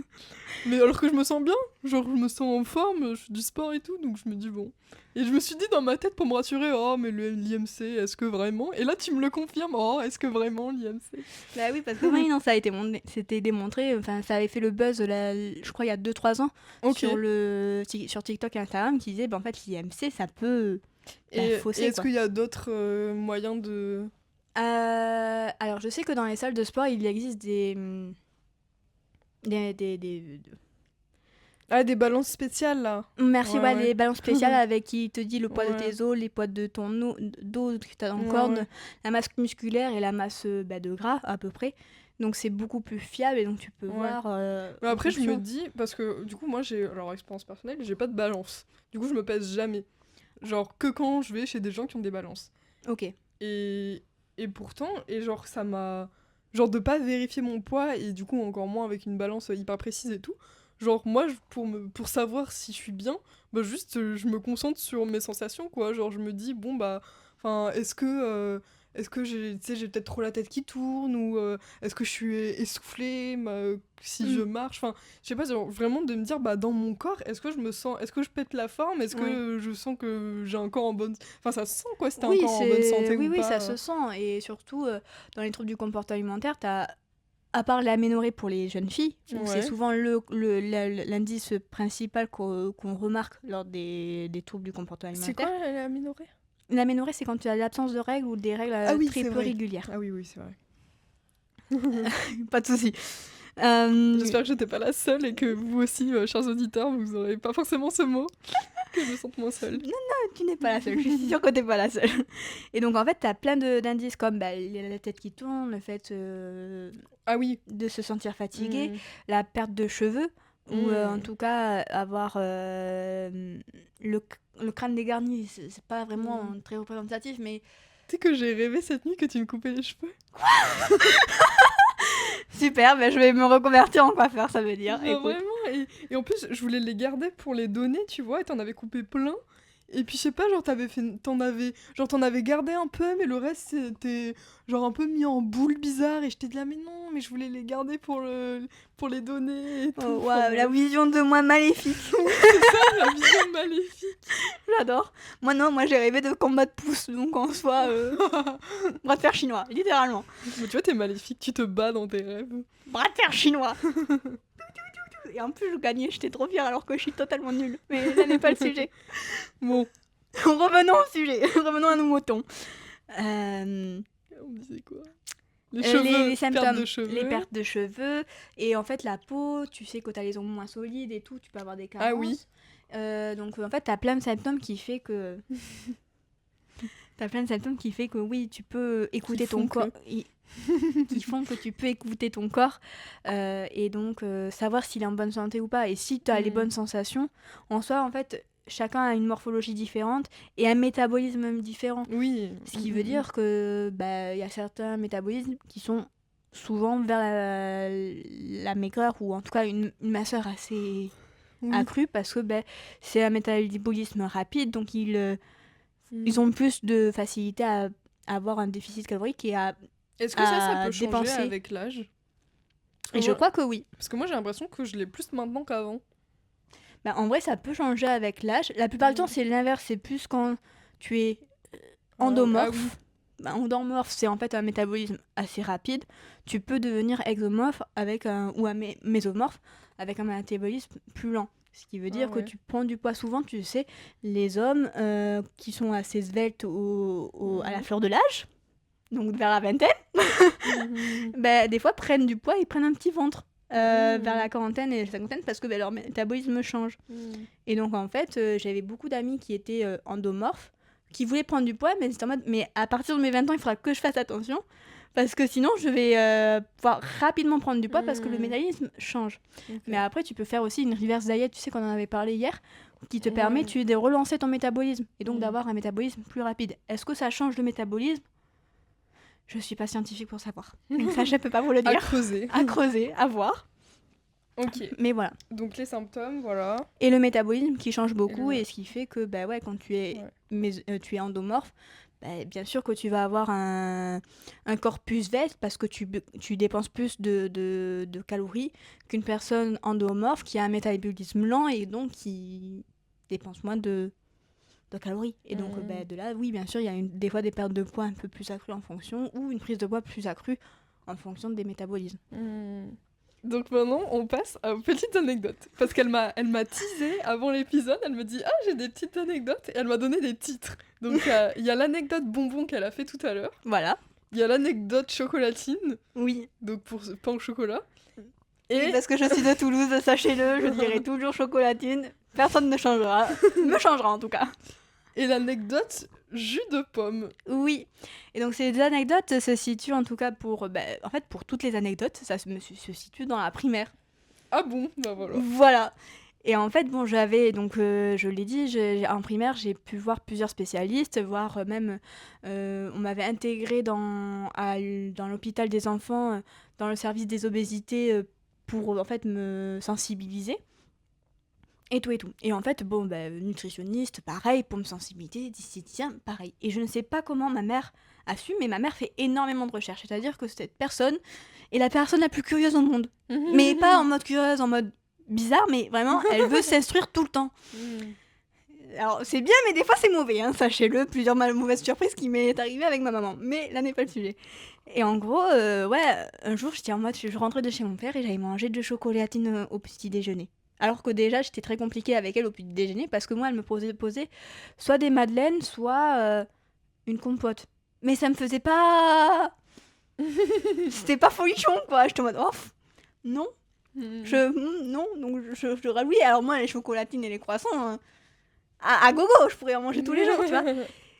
Mais alors que je me sens bien, genre je me sens en forme, je fais du sport et tout, donc je me dis bon. Et je me suis dit dans ma tête pour me rassurer, oh mais l'IMC, est-ce que vraiment? Et là tu me le confirmes, oh est-ce que vraiment l'IMC? Bah oui, parce que oui, non, ça a été c'était démontré, enfin ça avait fait le buzz, je crois, il y a 2-3 ans, Ok. sur TikTok et Instagram, qui disait, bah, en fait, l'IMC, ça peut Et fausser, est-ce quoi. qu'il y a d'autres moyens de... Alors, je sais que dans les salles de sport, il existe des Ah, des balances spéciales là. merci, Ouais, ouais, ouais. les balances spéciales avec qui te dit le poids de Ouais. tes os, les poids de ton dos que tu as dans le Ouais, corps, ouais. la masse musculaire et la masse de gras, à peu près. Donc, c'est beaucoup plus fiable et donc tu peux Ouais. voir. Mais après, en je me fonction. dis, parce que du coup, moi j'ai, alors expérience personnelle, j'ai pas de balance. Du coup, je me pèse jamais. Genre que quand je vais chez des gens qui ont des balances. Ok. Et, et pourtant, et genre ça m'a... Genre de pas vérifier mon poids, et du coup encore moins avec une balance hyper précise et tout. Genre moi, pour savoir si je suis bien, bah juste je me concentre sur mes sensations, quoi. Genre je me dis, bon bah... Enfin, est-ce que j'ai, tu sais, j'ai peut-être trop la tête qui tourne, ou est-ce que je suis essoufflée si je marche, enfin, je sais pas, genre, vraiment de me dire, bah dans mon corps, est-ce que je me sens, est-ce que je pète la forme, est-ce Ouais. que je sens que j'ai un corps en bonne... Enfin, ça se sent quoi, si t'es Oui, encore en bonne santé ou oui, pas. ça se sent. Et surtout, dans les troubles du comportement alimentaire, t'as, à part l'aménorrhée pour les jeunes filles, où c'est Ouais. souvent l'indice principal qu'on remarque lors des troubles du comportement C'est quoi alimentaire. la minorée? L'aménorrhée, c'est quand tu as l'absence de règles ou des règles Ah oui, très c'est peu vrai. régulières. Ah oui, oui, c'est vrai. Pas de souci. J'espère que j'étais pas la seule et que vous aussi, chers auditeurs, vous aurez pas forcément ce mot, que je me sente moins seule. Tu n'es pas la seule, je suis sûre que t'es pas la seule. Et donc en fait, t'as plein d'indices comme bah, la tête qui tourne, le fait Ah oui. de se sentir fatigué, Mm. la perte de cheveux, ou en Mm. tout cas avoir le crâne dégarni. C'est pas vraiment très représentatif, mais Tu sais que j'ai rêvé cette nuit que tu me coupais les cheveux. super, bah, je vais me reconvertir en coiffeur, ça veut dire. Genre Écoute. vraiment, et en plus, je voulais les garder pour les donner, tu vois, et t'en avais coupé plein. Et puis je sais pas, genre t'en avais gardé un peu, mais le reste c'était genre un peu mis en boule bizarre, et j'étais de là, mais non, mais je voulais les garder pour les donner et tout. Oh, Enfin, waouh, la bref. vision de moi maléfique. C'est ça, la vision maléfique. J'adore. Moi non, moi j'ai rêvé de combat de pouces, donc en soi, bras de fer chinois, littéralement. Mais tu vois, t'es maléfique, tu te bats dans tes rêves. Bras de fer chinois. Et en plus je gagnais, j'étais trop fière alors que je suis totalement nulle. Mais là n'est pas le sujet. Bon, Revenons au sujet, revenons à nos moutons. Euh, on disait quoi? Les cheveux, les symptômes, perte de cheveux. les pertes de cheveux, et en fait la peau, tu sais que t'as les ongles moins solides et tout, tu peux avoir des carences. Ah oui. Donc en fait t'as plein de symptômes qui fait que... oui, tu peux écouter ton corps. Qui font que tu peux écouter ton corps et donc savoir s'il est en bonne santé ou pas. Et si tu as les bonnes sensations, en soi, en fait, chacun a une morphologie différente et un métabolisme différent. Oui. Ce qui veut dire que y a certains métabolismes qui sont souvent vers la maigreur ou en tout cas une minceur assez accrue parce que c'est un métabolisme rapide, donc ils ont plus de facilité à avoir un déficit calorique et à Est-ce que ça peut changer dépenser. avec l'âge? Et je crois que oui. Parce que moi j'ai l'impression que je l'ai plus maintenant qu'avant. En vrai, ça peut changer avec l'âge. La plupart du temps, c'est l'inverse. C'est plus quand tu es endomorphe. Ah oui. Endomorphe, c'est en fait un métabolisme assez rapide. Tu peux devenir exomorphe ou mésomorphe avec un métabolisme plus lent. Ce qui veut dire que tu prends du poids souvent, tu sais, les hommes qui sont assez sveltes à la fleur de l'âge, donc vers la vingtaine, des fois prennent du poids et prennent un petit ventre vers la quarantaine et la cinquantaine parce que leur métabolisme change. Et donc en fait, j'avais beaucoup d'amis qui étaient endomorphes, qui voulaient prendre du poids, mais c'était en mode, mais à partir de mes 20 ans, il faudra que je fasse attention parce que sinon je vais pouvoir rapidement prendre du poids parce que le métabolisme change. Okay. Mais après, tu peux faire aussi une reverse diet, tu sais qu'on en avait parlé hier, qui te permet de relancer ton métabolisme et donc d'avoir un métabolisme plus rapide. Est-ce que ça change le métabolisme ? Je suis pas scientifique pour savoir. Donc ça, je peux pas vous le dire. À creuser. À creuser, à voir. Ok. Mais voilà. Donc les symptômes, voilà. Et le métabolisme qui change beaucoup, Ouais. et ce qui fait que quand tu es, Ouais. tu es endomorphe, bien sûr que tu vas avoir un corps plus veste parce que tu dépenses plus de calories qu'une personne endomorphe qui a un métabolisme lent et donc qui dépense moins de calories. Et donc de là, oui, bien sûr, il y a des fois des pertes de poids un peu plus accrues en fonction, ou une prise de poids plus accrue en fonction des métabolismes. Donc maintenant, on passe à une petite anecdote. Parce elle m'a teasé avant l'épisode. Elle me dit « Ah, j'ai des petites anecdotes ». Et elle m'a donné des titres. Donc il y a l'anecdote bonbon qu'elle a fait tout à l'heure. Voilà. Il y a l'anecdote chocolatine. Oui. Donc pour pain au chocolat. Et parce que je suis de Toulouse, sachez-le, je dirai toujours chocolatine. Personne ne changera. Me changera en tout cas. Et l'anecdote jus de pomme. Oui. Et donc ces anecdotes se situent en tout cas pour toutes les anecdotes, ça se situe dans la primaire. Ah bon, bah voilà. Voilà. Et en fait, j'avais, donc je l'ai dit, en primaire, j'ai pu voir plusieurs spécialistes, voire même, on m'avait intégré dans l'hôpital des enfants, dans le service des obésités, pour en fait me sensibiliser. Et tout. Et en fait, nutritionniste, pareil, pour me sensibiliser, diététicien, pareil. Et je ne sais pas comment ma mère a su, mais ma mère fait énormément de recherches. C'est-à-dire que cette personne est la personne la plus curieuse au monde. Mais pas en mode curieuse, en mode bizarre, mais vraiment, elle veut s'instruire tout le temps. Alors, c'est bien, mais des fois, c'est mauvais, hein, sachez-le. Plusieurs mauvaises surprises qui m'est arrivé avec ma maman. Mais là n'est pas le sujet. Et en gros, un jour, j'étais en mode, je rentrais de chez mon père et j'avais mangé 2 chocolatines au petit déjeuner. Alors que déjà, j'étais très compliquée avec elle au petit déjeuner parce que moi, elle me posait soit des madeleines, soit une compote. Mais ça me faisait pas... C'était pas folichon, quoi. J'étais en mode, non. Non, donc je râlouis. Alors moi, les chocolatines et les croissants, à gogo, je pourrais en manger tous les jours, tu vois.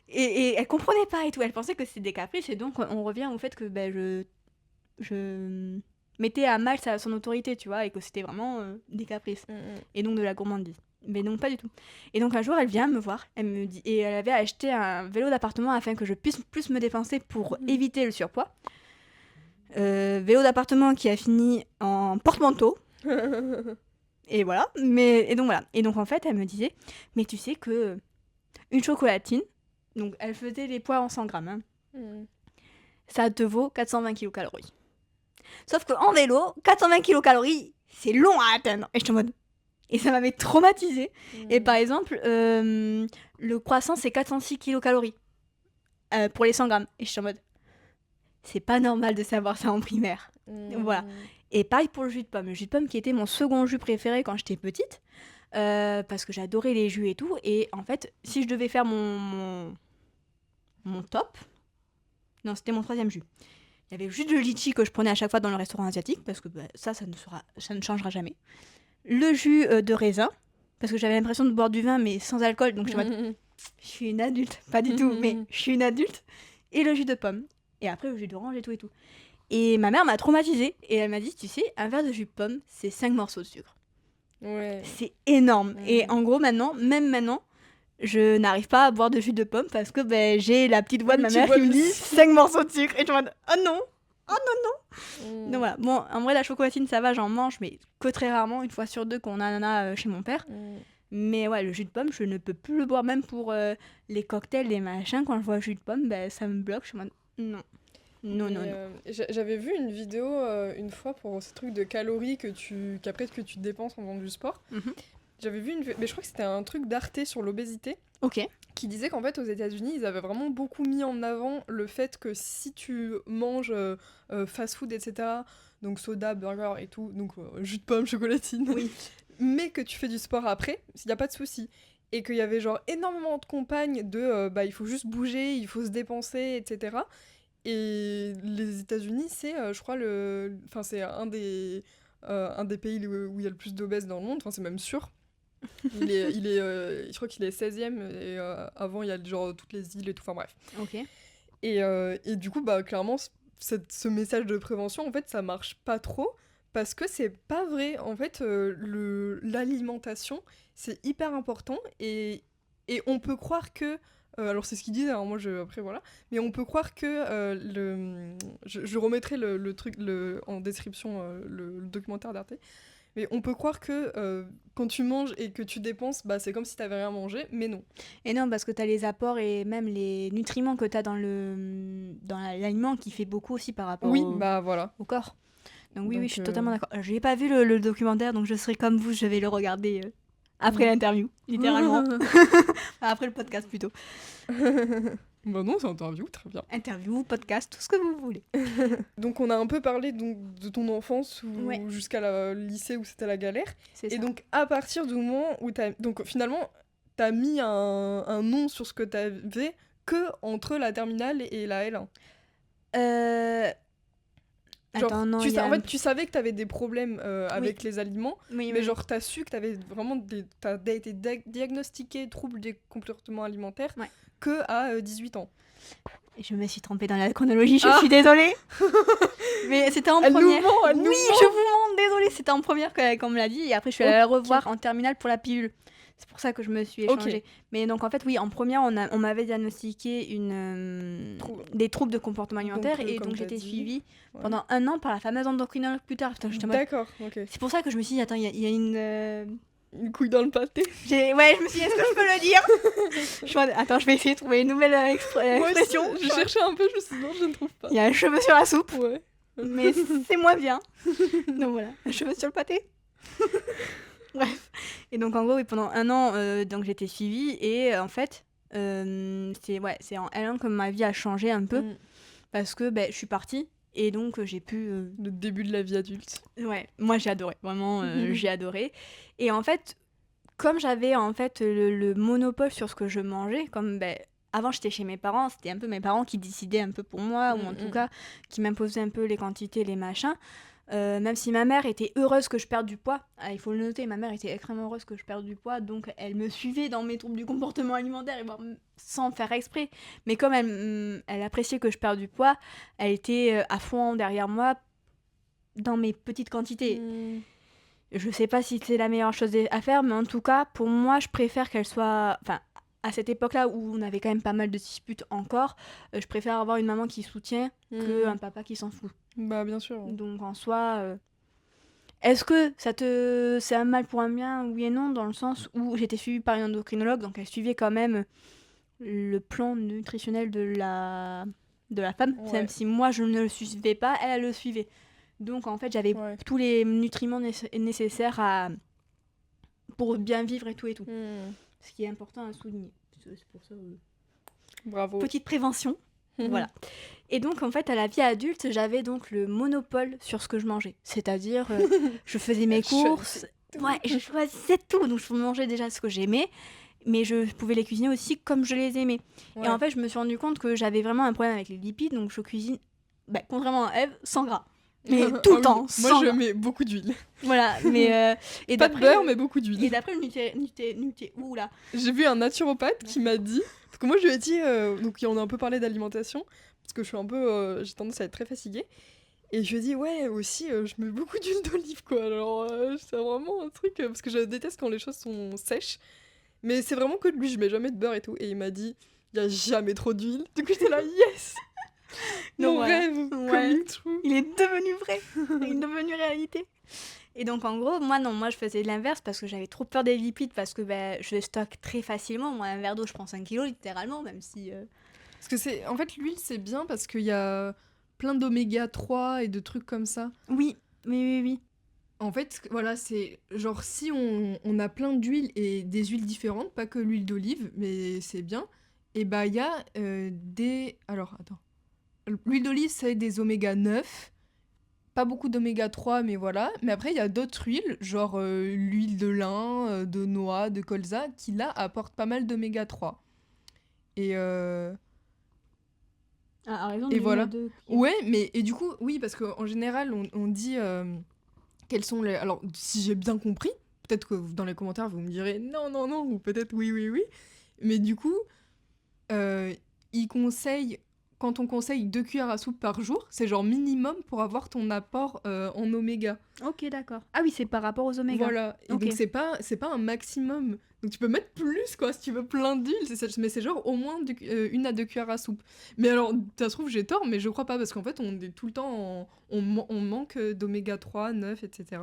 Et elle comprenait pas et tout. Elle pensait que c'était des caprices. Et donc, on revient au fait que je mettais à mal son autorité, tu vois, et que c'était vraiment des caprices. Et donc de la gourmandise. Mais non, pas du tout. Et donc un jour, elle vient me voir, elle me dit, et elle avait acheté un vélo d'appartement afin que je puisse plus me dépenser pour éviter le surpoids. Vélo d'appartement qui a fini en porte-manteau. Et voilà. Et donc en fait, elle me disait, mais tu sais que une chocolatine, donc elle faisait les poids en 100 grammes, hein, ça te vaut 420 kilocalories. Sauf qu'en vélo, 420 kilocalories, c'est long à atteindre. Et je suis en mode... Et ça m'avait traumatisée. Et par exemple, le croissant, c'est 406 kilocalories pour les 100 grammes. Et je suis en mode... C'est pas normal de savoir ça en primaire. Voilà. Et pareil pour le jus de pomme. Le jus de pomme qui était mon second jus préféré quand j'étais petite. Parce que j'adorais les jus et tout. Et en fait, si je devais faire mon top... Non, c'était mon 3e jus. Il y avait le jus de litchi que je prenais à chaque fois dans le restaurant asiatique, parce que ça ne changera jamais. Le jus de raisin, parce que j'avais l'impression de boire du vin, mais sans alcool, donc je suis une adulte. Pas du tout, mais je suis une adulte. Et le jus de pomme. Et après, le jus d'orange et tout et tout. Et ma mère m'a traumatisée, et elle m'a dit, tu sais, un verre de jus de pomme, c'est 5 morceaux de sucre. Ouais. C'est énorme. Et en gros, même maintenant, je n'arrive pas à boire de jus de pomme parce que j'ai la petite voix de ma mère qui me dit 5 morceaux de sucre. Et je me dis, oh non. Donc voilà. Bon, en vrai, la chocolatine, ça va, j'en mange, mais que très rarement, une fois sur deux qu'on en a chez mon père. Mais ouais, le jus de pomme, je ne peux plus le boire, même pour les cocktails, les machins. Quand je vois le jus de pomme, ça me bloque. Je me dis, non. Non. J'avais vu une vidéo une fois pour ce truc de calories qu'après que tu dépenses en faisant du sport. J'avais vu mais je crois que c'était un truc d'Arte sur l'obésité. Ok. Qui disait qu'en fait aux États-Unis ils avaient vraiment beaucoup mis en avant le fait que si tu manges fast-food etc, donc soda, burger et tout, donc jus de pomme, chocolatine, oui. mais que tu fais du sport après, il n'y a pas de souci. Et qu'il y avait genre énormément de campagnes de il faut juste bouger, il faut se dépenser, etc. Et les États-Unis c'est je crois c'est un des pays où il y a le plus d'obèses dans le monde, enfin c'est même sûr. Je crois qu'il est 16e et avant il y a genre toutes les îles et tout, enfin bref. Ok. Et du coup clairement ce message de prévention en fait ça marche pas trop parce que c'est pas vrai en fait. L'alimentation c'est hyper important et on peut croire que alors c'est ce qu'ils disent, alors moi après voilà, mais on peut croire que je remettrai le truc en description, le documentaire d'Arte. Mais on peut croire que quand tu manges et que tu dépenses, bah, c'est comme si t'avais rien mangé, mais non. Et non, parce que t'as les apports et même les nutriments que t'as dans l'aliment qui fait beaucoup aussi par rapport Oui, bah voilà. au corps. Donc oui, Donc, je suis totalement d'accord. Je n'ai pas vu le documentaire, donc je serai comme vous, je vais le regarder après l'interview, littéralement. Après le podcast plutôt. Bah non, c'est interview, très bien. Interview, podcast, tout ce que vous voulez. Donc on a un peu parlé donc, de ton enfance Ouais. jusqu'à le lycée où c'était la galère. C'est Et ça. donc à partir du moment où donc finalement t'as mis un nom sur ce que t'avais que entre la terminale et la L1. Genre, Attends, non, en fait, tu savais que t'avais des problèmes avec les aliments, Oui, mais oui. genre t'as su que t'avais vraiment t'as été diagnostiqué trouble des comportements alimentaires Ouais. que à 18 ans. Je me suis trompée dans la chronologie, je Ah. suis désolée. Mais c'était en Elle nous première. ment, elle nous Oui, ment. je vous mens, désolée, c'était en première qu'on me l'a dit, et après je suis allée la revoir en terminale pour la pilule. C'est pour ça que je me suis échangée. Ok. Mais donc en fait, oui, en première, on m'avait diagnostiqué des troubles de comportement alimentaire, Donc, et comme donc t'as j'étais dit, suivie ouais. pendant 1 an par la fameuse endocrinologue plus tard. Putain, j'étais en mode- D'accord, ok. C'est pour ça que je me suis dit, attends, il y a une... Une couille dans le pâté. Ouais, je me suis dit, est-ce que je peux le dire? Je suis en mode, attends, je vais essayer de trouver une nouvelle Moi aussi, expression. je cherchais un peu, je me suis dit non, je ne trouve pas. Il y a un cheveu sur la soupe. Ouais. Mais c'est moins bien. Donc voilà, un cheveu sur le pâté. Bref. Et donc en gros, oui, pendant 1 an, donc j'étais suivie, et en fait, c'est en L1 que ma vie a changé un peu, parce que je suis partie, et donc j'ai pu... Le début de la vie adulte. Ouais, moi j'ai adoré, vraiment, j'ai adoré. Et en fait, comme j'avais en fait le monopole sur ce que je mangeais, comme avant j'étais chez mes parents, c'était un peu mes parents qui décidaient un peu pour moi, ou en tout cas qui m'imposaient un peu les quantités, les machins. Même si ma mère était heureuse que je perde du poids, il faut le noter, ma mère était extrêmement heureuse que je perde du poids, donc elle me suivait dans mes troubles du comportement alimentaire, et sans faire exprès. Mais comme elle appréciait que je perde du poids, elle était à fond derrière moi dans mes petites quantités. Je sais pas si c'est la meilleure chose à faire, mais en tout cas, pour moi, je préfère qu'elle soit... Enfin, à cette époque-là où on avait quand même pas mal de disputes encore, je préfère avoir une maman qui soutient qu'un papa qui s'en fout. Bah, bien sûr. Donc, en soi, est-ce que c'est un mal pour un bien? Oui et non, dans le sens où j'étais suivie par une endocrinologue, donc elle suivait quand même le plan nutritionnel de la femme, Ouais. même si moi, je ne le suivais pas, elle le suivait. Donc, en fait, j'avais tous les nutriments nécessaires pour bien vivre et tout. Ce qui est important à souligner. C'est pour ça. Bravo. Petite prévention. Voilà. Et donc, en fait, à la vie adulte, j'avais donc le monopole sur ce que je mangeais. C'est-à-dire, je faisais mes courses. Ouais, je choisissais tout. Donc, je mangeais déjà ce que j'aimais, mais je pouvais les cuisiner aussi comme je les aimais. Ouais. Et en fait, je me suis rendu compte que j'avais vraiment un problème avec les lipides. Donc, je cuisine, contrairement à Eve, sans gras. Mais tout le temps, sans Moi, je gras. mets beaucoup d'huile. Voilà, mais... et pas de beurre, mais beaucoup d'huile. Et d'après oula. J'ai vu un naturopathe qui m'a dit... Parce que moi, je lui ai dit... donc, on a un peu parlé d'alimentation, parce que je suis un peu... j'ai tendance à être très fatiguée. Et je lui ai dit, ouais, aussi, je mets beaucoup d'huile d'olive, quoi. Alors, c'est vraiment un truc... parce que je déteste quand les choses sont sèches. Mais c'est vraiment que de l'huile, je mets jamais de beurre et tout. Et il m'a dit, il y a jamais trop d'huile. Du coup, j'étais là, yes. Mon rêve, coming true. Il est devenu vrai. Il est devenu réalité. Et donc, en gros, moi, je faisais l'inverse parce que j'avais trop peur des lipides, parce que je stocke très facilement. Moi, un verre d'eau, je prends 5 kilos, littéralement, même si... Parce que en fait, l'huile, c'est bien parce qu'il y a plein d'oméga 3 et de trucs comme ça. Oui. En fait, voilà, c'est genre si on a plein d'huiles et des huiles différentes, pas que l'huile d'olive, mais c'est bien, et il y a des... Alors, attends. L'huile d'olive, c'est des oméga 9, pas beaucoup d'oméga 3, mais voilà. Mais après, il y a d'autres huiles, genre l'huile de lin, de noix, de colza, qui là apportent pas mal d'oméga 3. Et raison, et voilà. Ouais, mais et du coup, oui, parce qu'en général, on dit quels sont les... Alors, si j'ai bien compris, peut-être que dans les commentaires, vous me direz non, ou peut-être oui. Mais du coup, ils conseillent... Quand on conseille 2 cuillères à soupe par jour, c'est genre minimum pour avoir ton apport en oméga. Ok, d'accord. Ah oui, c'est par rapport aux oméga. Voilà. Et donc, c'est pas un maximum. Donc tu peux mettre plus, quoi, si tu veux plein d'huile. Mais c'est genre au moins 1 à 2 cuillères à soupe. Mais alors, ça se trouve, j'ai tort, mais je crois pas, parce qu'en fait, on est tout le temps on manque d'oméga 3, 9, etc.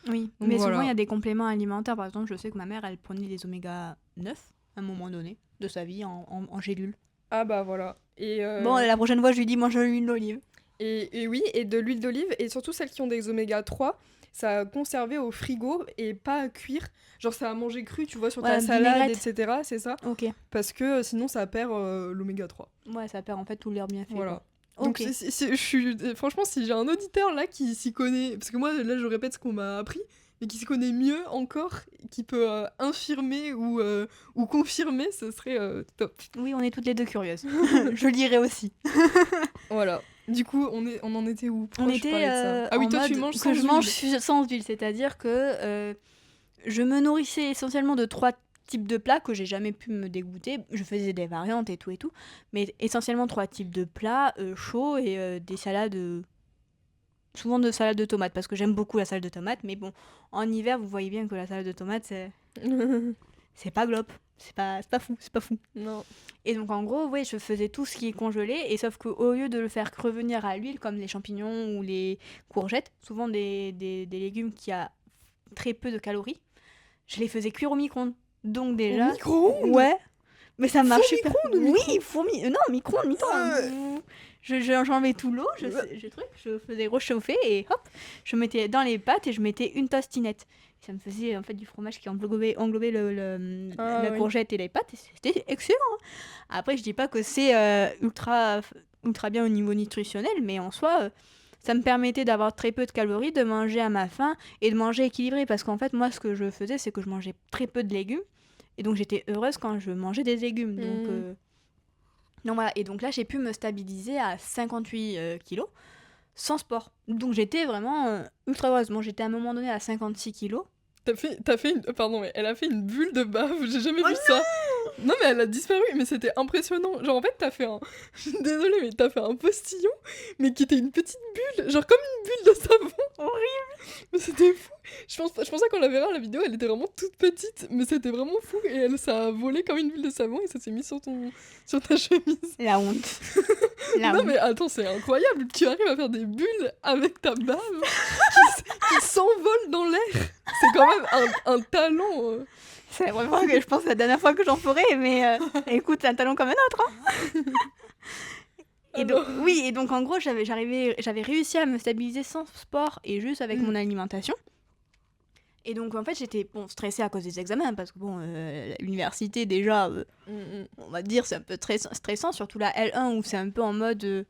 Oui, Donc mais souvent, il y voilà. a des compléments alimentaires. Par exemple, je sais que ma mère, elle prenait des oméga 9 à un moment donné de sa vie en gélule. Ah bah voilà. Bon, la prochaine fois, je lui dis mange de l'huile d'olive. Et oui, et de l'huile d'olive, et surtout celles qui ont des oméga 3, ça a conservé au frigo et pas à cuire. Genre ça a mangé cru, tu vois, sur ta Ouais, salade, vinaigrette. etc. C'est ça. Ok. Parce que sinon ça perd l'oméga 3. Ouais, ça perd en fait tout l'air bien fait. Voilà. Quoi. Donc Ok. je suis franchement, si j'ai un auditeur là qui s'y connaît, parce que moi là je répète ce qu'on m'a appris, mais qui s'y connaît mieux encore, qui peut infirmer ou confirmer, ce serait top. Oui, on est toutes les deux curieuses. Je lirai aussi. Voilà. Du coup, on en était où? Pourquoi On je parlais de ça? était Ah oui, en toi mode tu manges que sans je huile. mange sans huile, c'est-à-dire que je me nourrissais essentiellement de 3 types de plats que j'ai jamais pu me dégoûter. Je faisais des variantes et tout, mais essentiellement 3 types de plats chauds et des salades, souvent de salade de tomates, parce que j'aime beaucoup la salade de tomates, mais bon, en hiver, vous voyez bien que la salade de tomates, c'est pas glop, c'est pas fou. Non. Et donc en gros, ouais, je faisais tout ce qui est congelé, et sauf qu'au lieu de le faire revenir à l'huile, comme les champignons ou les courgettes, souvent des légumes qui a très peu de calories, je les faisais cuire au micro-ondes. Donc déjà... Au micro-ondes? Ouais, mais ça marche super. micro-ondes ou Oui, non, micro-ondes, j'enlevais tout l'eau, je faisais réchauffer et hop, je mettais dans les pâtes et je mettais une tostinette. Ça me faisait en fait du fromage qui englobait la oui. courgette et les pâtes et c'était excellent. Après, je dis pas que c'est ultra bien au niveau nutritionnel, mais en soi, ça me permettait d'avoir très peu de calories, de manger à ma faim et de manger équilibré. Parce qu'en fait, moi, ce que je faisais, c'est que je mangeais très peu de légumes. Et donc, j'étais heureuse quand je mangeais des légumes. Donc voilà. Et donc là, j'ai pu me stabiliser à 58 kilos sans sport. Donc, j'étais vraiment ultra heureuse. Bon, j'étais à un moment donné à 56 kilos. T'as fait une... Pardon, mais elle a fait une bulle de bave, j'ai jamais vu ça. Non, mais elle a disparu, mais c'était impressionnant. Genre, en fait, t'as fait un... Je suis désolée, mais t'as fait un postillon, mais qui était une petite bulle, genre comme une bulle de savon. Horrible. Mais c'était fou. Je pensais qu'on la verra, la vidéo, elle était vraiment toute petite, mais c'était vraiment fou. Et ça a volé comme une bulle de savon et ça s'est mis sur ta chemise. La honte. Non, mais attends, c'est incroyable. Tu arrives à faire des bulles avec ta bave qui s'envolent dans l'air. C'est quand même un talent. C'est vraiment que je pense la dernière fois que j'en ferai, mais écoute, c'est un talent comme un autre. Hein. Et donc en gros, j'avais réussi à me stabiliser sans sport et juste avec mon alimentation. Et donc en fait, j'étais stressée à cause des examens, parce que l'université déjà, on va dire, c'est un peu stressant, surtout la L1 où c'est un peu en mode,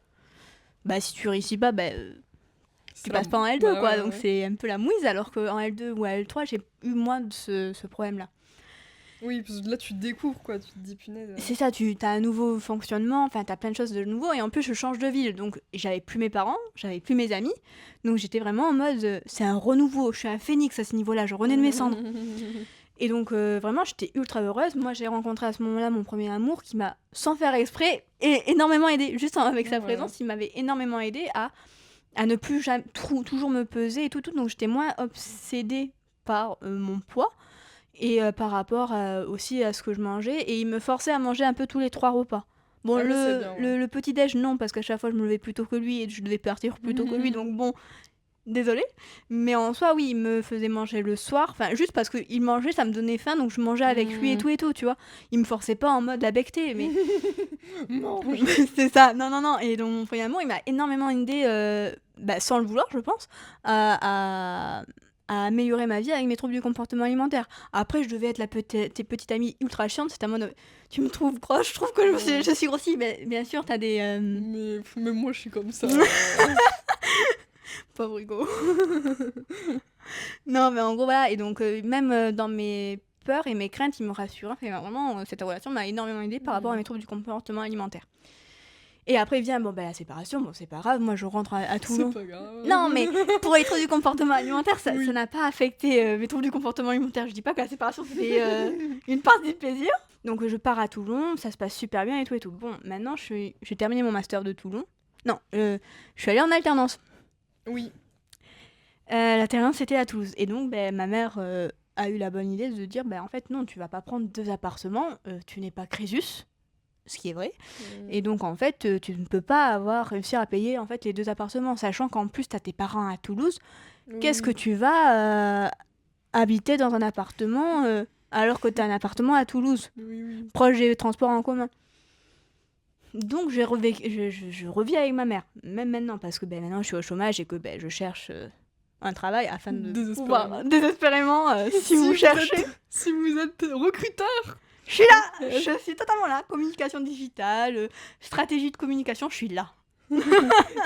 si tu réussis pas, tu passes pas en L2, quoi. Donc c'est un peu la mouise, alors qu'en L2 ou L3, j'ai eu moins de ce problème-là. Oui, parce que là, tu découvres, quoi. Tu te dis, punaise. C'est ça, t'as un nouveau fonctionnement, enfin, t'as plein de choses de nouveau, et en plus, je change de ville, donc j'avais plus mes parents, j'avais plus mes amis, donc j'étais vraiment en mode, c'est un renouveau, je suis un phénix à ce niveau-là, je renais de mes cendres. Et donc, vraiment, j'étais ultra heureuse. Moi, j'ai rencontré à ce moment-là mon premier amour qui m'a, sans faire exprès, énormément aidé. Juste avec sa présence, il m'avait énormément aidé à ne plus jamais, toujours me peser et tout. Donc, j'étais moins obsédée par mon poids. Et par rapport aussi à ce que je mangeais, et il me forçait à manger un peu tous les 3 repas. Bon, le petit-déj, non, parce qu'à chaque fois je me levais plus tôt que lui et je devais partir plus tôt que lui, donc bon, désolée. Mais en soi, oui, il me faisait manger le soir, enfin juste parce qu'il mangeait, ça me donnait faim, donc je mangeais avec lui et tout, tu vois. Il me forçait pas en mode la bectée, mais... C'est ça, non. Et donc mon premier amour, il m'a énormément aidé, sans le vouloir, je pense, à améliorer ma vie avec mes troubles du comportement alimentaire. Après, je devais être la petite amie ultra chiante, c'était en mode tu me trouves grosse, je trouve que je suis grossie, mais bien sûr, t'as des... Mais moi, je suis comme ça. Pauvre Hugo. Non, mais en gros, voilà, et donc même dans mes peurs et mes craintes, il me rassure. Enfin, vraiment, cette relation m'a énormément aidée par rapport à mes troubles du comportement alimentaire. Et après vient la séparation, c'est pas grave, moi je rentre à Toulon. C'est pas grave. Non, mais pour les troubles du comportement alimentaire, ça n'a pas affecté mes troubles du comportement alimentaire. Je dis pas que la séparation c'était une partie de plaisir. Donc je pars à Toulon, ça se passe super bien et tout. Bon, maintenant j'ai terminé mon master de Toulon. Non, je suis allée en alternance. Oui. L'alternance c'était à Toulouse. Et donc ma mère a eu la bonne idée de dire, en fait, non, tu vas pas prendre 2 appartements, tu n'es pas Crésus, ce qui est vrai. Et donc, en fait, tu ne peux pas réussir à payer en fait, les 2 appartements, sachant qu'en plus, tu as tes parents à Toulouse. Qu'est-ce que tu vas habiter dans un appartement alors que tu as un appartement à Toulouse, proche des transports en commun? Donc, je revis avec ma mère, même maintenant, parce que maintenant, je suis au chômage et que je cherche un travail afin de pouvoir désespérément, si vous cherchez. Si vous êtes recruteur, je suis là, je suis totalement là. Communication digitale, stratégie de communication, je suis là.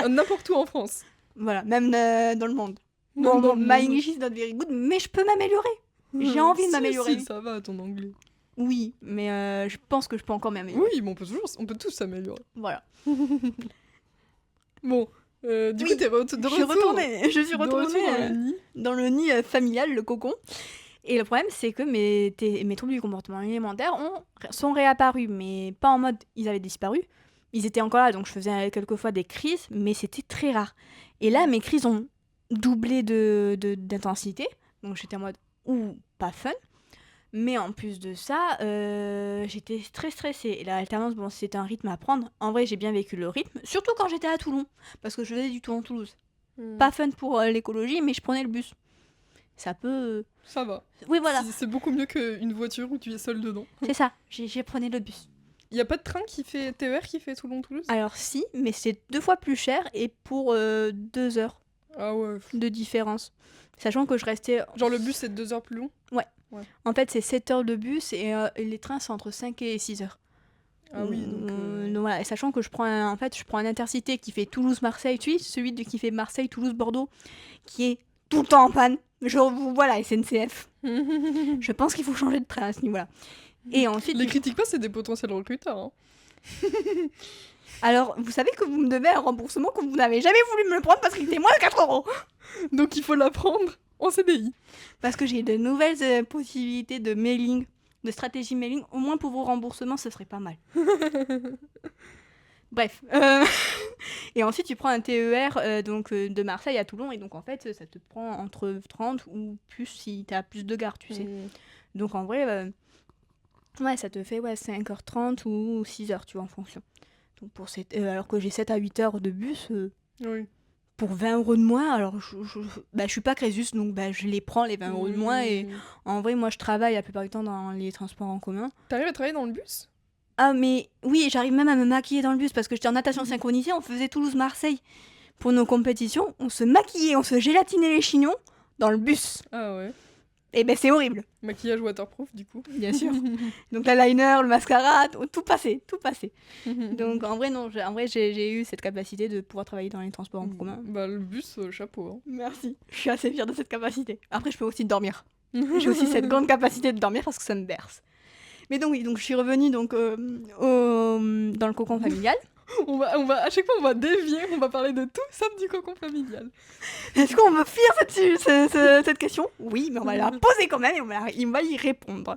N'importe où en France. Voilà, même dans le monde. Bon, my English is not very good, mais je peux m'améliorer. J'ai envie de m'améliorer. Si, ça va, ton anglais. Oui, mais je pense que je peux encore m'améliorer. Oui, mais on peut tous s'améliorer. Voilà. Bon, du coup, t'es de retour. Je suis retournée dans le nid familial, le cocon. Et le problème, c'est que mes troubles du comportement alimentaire sont réapparus, mais pas en mode ils avaient disparu. Ils étaient encore là, donc je faisais quelquefois des crises, mais c'était très rare. Et là, mes crises ont doublé d'intensité, donc j'étais en mode pas fun. Mais en plus de ça, j'étais très stressée. Et l'alternance, c'était un rythme à prendre. En vrai, j'ai bien vécu le rythme, surtout quand j'étais à Toulon, parce que je faisais du Toulon-Toulouse. Pas fun pour l'écologie, mais je prenais le bus. Ça peut... Ça va. Oui, voilà. C'est beaucoup mieux qu'une voiture où tu es seule dedans. C'est ça, j'ai prenais le bus. Il n'y a pas de train TER qui fait Toulon-Toulouse? Alors si, mais c'est 2 fois plus cher et pour 2 heures de différence. Sachant que je restais... Genre le bus c'est 2 heures plus long? Ouais. En fait c'est 7 heures de bus et les trains c'est entre 5 et 6 heures. Ah oui, donc voilà. Et sachant que je prends un intercité qui fait Toulouse-Marseille, celui qui fait Marseille-Toulouse-Bordeaux, qui est tout le temps en panne. Voilà, SNCF. Je pense qu'il faut changer de train à ce niveau-là. Et ensuite, les critiques pas, c'est des potentiels recruteurs. Hein. Alors, vous savez que vous me devez un remboursement que vous n'avez jamais voulu me le prendre parce qu'il était moins de 4 €. Donc il faut l'apprendre en CDI. Parce que j'ai de nouvelles possibilités de mailing, de stratégie mailing. Au moins pour vos remboursements, ce serait pas mal. Bref. Et ensuite, tu prends un TER de Marseille à Toulon. Et donc, en fait, ça te prend entre 30 ou plus si tu as plus de gares, tu sais. Donc, en vrai, ça te fait 5h30 ou 6h, tu vois, en fonction. Donc alors que j'ai 7 à 8 heures de bus, pour 20 € de moins, alors je suis pas Crésus, donc je les prends, les 20 € de moins. Et en vrai, moi, je travaille la plupart du temps dans les transports en commun. T'arrives à travailler dans le bus ? Ah, mais oui, j'arrive même à me maquiller dans le bus parce que j'étais en natation synchronisée, on faisait Toulouse-Marseille. Pour nos compétitions, on se maquillait, on se gélatinait les chignons dans le bus. Ah ouais. Et c'est horrible. Maquillage waterproof, du coup. Bien sûr. Donc l'eyeliner, le mascara, tout passé. Donc en vrai, non, j'ai eu cette capacité de pouvoir travailler dans les transports en commun. Le bus, chapeau. Hein. Merci. Je suis assez fière de cette capacité. Après, je peux aussi dormir. J'ai aussi cette grande capacité de dormir parce que ça me berce. Mais donc oui, je suis revenue dans le cocon familial. On va, à chaque fois, on va dévier, on va parler de tout sauf du cocon familial. Est-ce qu'on veut finir cette question ? Oui, mais on va la poser quand même et on va y répondre.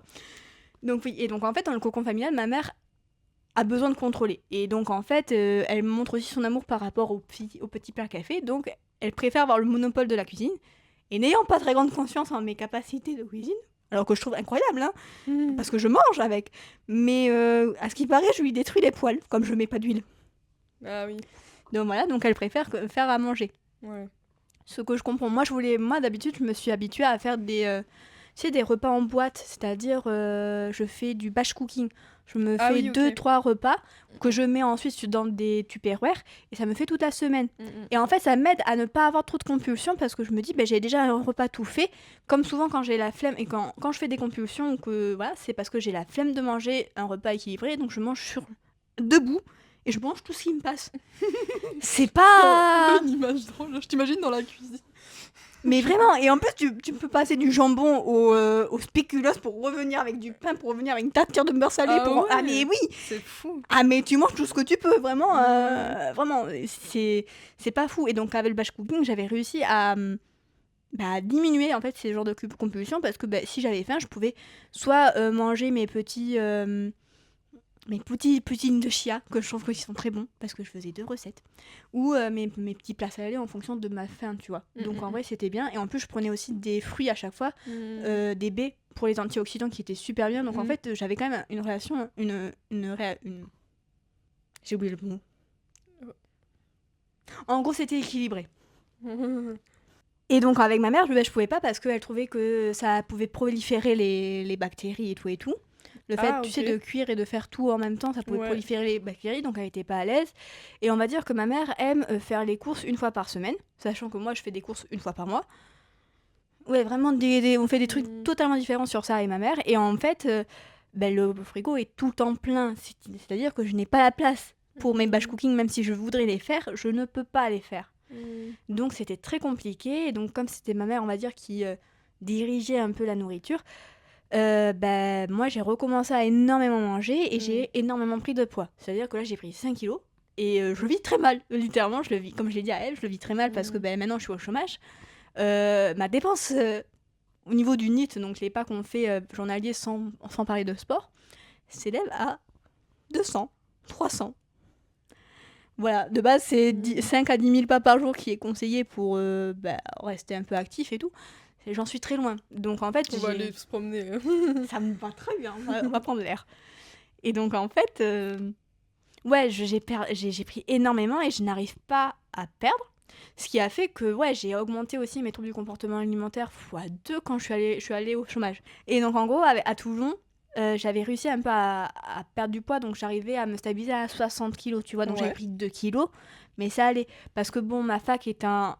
Donc oui, et donc en fait, dans le cocon familial, ma mère a besoin de contrôler. Et donc en fait, elle me montre aussi son amour par rapport au petit plat qu'elle fait. Donc elle préfère avoir le monopole de la cuisine. Et n'ayant pas très grande confiance en mes capacités de cuisine, alors que je trouve incroyable, hein, parce que je mange avec. Mais à ce qui paraît, je lui détruis les poils, comme je mets pas d'huile. Ah oui. Donc voilà, donc elle préfère faire à manger. Ouais. Ce que je comprends, moi d'habitude, je me suis habituée à faire des repas en boîte, c'est-à-dire je fais du batch cooking. Je me fais 2-3 repas que je mets ensuite dans des tupperware et ça me fait toute la semaine. Et en fait, ça m'aide à ne pas avoir trop de compulsions parce que je me dis, j'ai déjà un repas tout fait. Comme souvent quand j'ai la flemme et quand je fais des compulsions, c'est parce que j'ai la flemme de manger un repas équilibré, donc je mange debout. Et je mange tout ce qui me passe. C'est pas... Une image drôle, je t'imagine dans la cuisine. Mais vraiment, et en plus tu peux passer du jambon au spéculoos pour revenir avec du pain, pour revenir avec une tartine de beurre salé. Ah mais oui. C'est fou. Ah mais tu manges tout ce que tu peux, vraiment. Vraiment, c'est pas fou. Et donc avec le batch cooking, j'avais réussi à diminuer en fait ces genres de compulsions parce que si j'avais faim, je pouvais soit manger mes petits... mes petits poutines de chia, que je trouve qu'ils sont très bons, parce que je faisais 2 recettes, ou mes petits plats salés en fonction de ma faim, tu vois. Donc en vrai, c'était bien. Et en plus, je prenais aussi des fruits à chaque fois, des baies pour les antioxydants qui étaient super bien. Donc en fait, j'avais quand même une relation, j'ai oublié le mot. En gros, c'était équilibré. Et donc avec ma mère, je pouvais pas parce qu'elle trouvait que ça pouvait proliférer les bactéries et tout. Le fait, tu sais, de cuire et de faire tout en même temps, ça pouvait proliférer les bactéries, donc elle était pas à l'aise. Et on va dire que ma mère aime faire les courses 1 fois par semaine, sachant que moi, je fais des courses 1 fois par mois. Ouais, vraiment, on fait des trucs totalement différents sur ça et ma mère. Et en fait, le frigo est tout le temps plein. C'est-à-dire que je n'ai pas la place pour mes batch cooking, même si je voudrais les faire, je ne peux pas les faire. Donc c'était très compliqué. Et donc comme c'était ma mère, on va dire, qui dirigeait un peu la nourriture, moi j'ai recommencé à énormément manger et j'ai énormément pris de poids. C'est-à-dire que là j'ai pris 5 kilos et je le vis très mal. Littéralement, je le vis, comme je l'ai dit à elle, je le vis très mal parce que maintenant je suis au chômage. Ma dépense au niveau du NEAT, donc les pas qu'on fait journalier sans parler de sport, s'élève à 200, 300. Voilà, de base, c'est 5 à 10 000 pas par jour qui est conseillé pour rester un peu actif et tout. J'en suis très loin. Donc en fait, on va aller se promener. Ça me va très bien, on va prendre l'air. Et donc en fait, j'ai pris énormément et je n'arrive pas à perdre. Ce qui a fait que j'ai augmenté aussi mes troubles du comportement alimentaire x2 quand je suis allée au chômage. Et donc en gros, à Toulon, j'avais réussi un peu à perdre du poids, donc j'arrivais à me stabiliser à 60 kilos, tu vois, donc j'avais pris 2 kilos, mais ça allait. Parce que bon, ma fac étant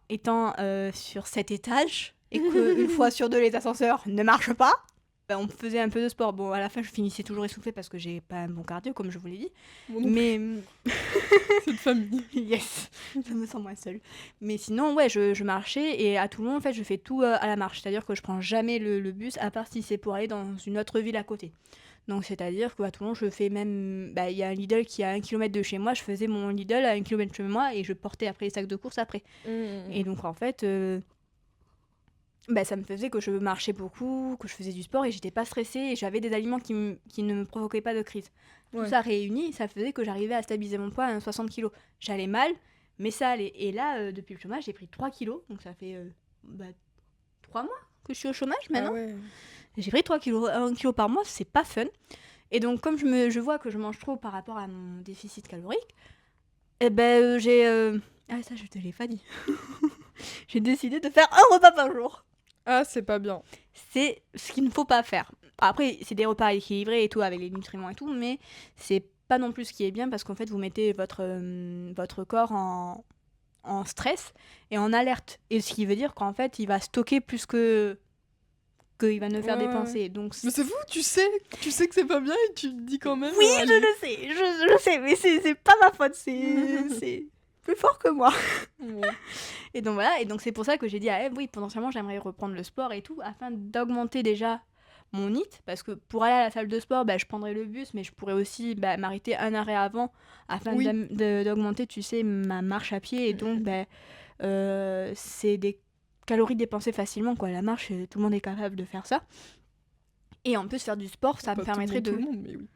sur 7 étages, et qu'une fois sur 2 les ascenseurs ne marchent pas, on faisait un peu de sport. Bon, à la fin, je finissais toujours essoufflée parce que j'ai pas un bon cardio, comme je vous l'ai dit. Mais cette famille. Yes, je me sens moins seule. Mais sinon, je marchais et à Toulon, en fait, je fais tout à la marche. C'est-à-dire que je prends jamais le bus, à part si c'est pour aller dans une autre ville à côté. Donc, c'est-à-dire qu'à Toulon, je fais même... Il y a un Lidl qui est à 1 km de chez moi. Je faisais mon Lidl à 1 km de chez moi et je portais après les sacs de course après. Et donc, en fait... ça me faisait que je marchais beaucoup, que je faisais du sport et j'étais pas stressée et j'avais des aliments qui ne me provoquaient pas de crise. Tout ça réuni, ça faisait que j'arrivais à stabiliser mon poids à 60 kilos. J'allais mal, mais ça allait. Et là, depuis le chômage, j'ai pris 3 kilos, donc ça fait 3 mois que je suis au chômage maintenant. J'ai pris 3 kilos, 1 kilo par mois, c'est pas fun. Et donc comme je vois que je mange trop par rapport à mon déficit calorique, j'ai... Ah ça je te l'ai pas dit. J'ai décidé de faire un repas par jour. Ah, c'est pas bien. C'est ce qu'il ne faut pas faire. Après, c'est des repas équilibrés et tout, avec les nutriments et tout, mais c'est pas non plus ce qui est bien parce qu'en fait, vous mettez votre corps en stress et en alerte. Et ce qui veut dire qu'en fait, il va stocker plus qu'il va ne faire dépenser. Donc, mais c'est fou, tu sais que c'est pas bien et tu te dis quand même... Oui, je le sais, je sais, mais c'est pas ma faute, c'est plus fort que moi. Et donc voilà, et donc c'est pour ça que j'ai dit à Eve, oui, potentiellement j'aimerais reprendre le sport et tout, afin d'augmenter déjà mon NEAT, parce que pour aller à la salle de sport, je prendrais le bus, mais je pourrais aussi m'arrêter un arrêt avant, afin d'augmenter, tu sais, ma marche à pied, et donc c'est des calories dépensées facilement, quoi. La marche, tout le monde est capable de faire ça. Et en plus, faire du sport, ça me permettrait tout le monde, mais oui.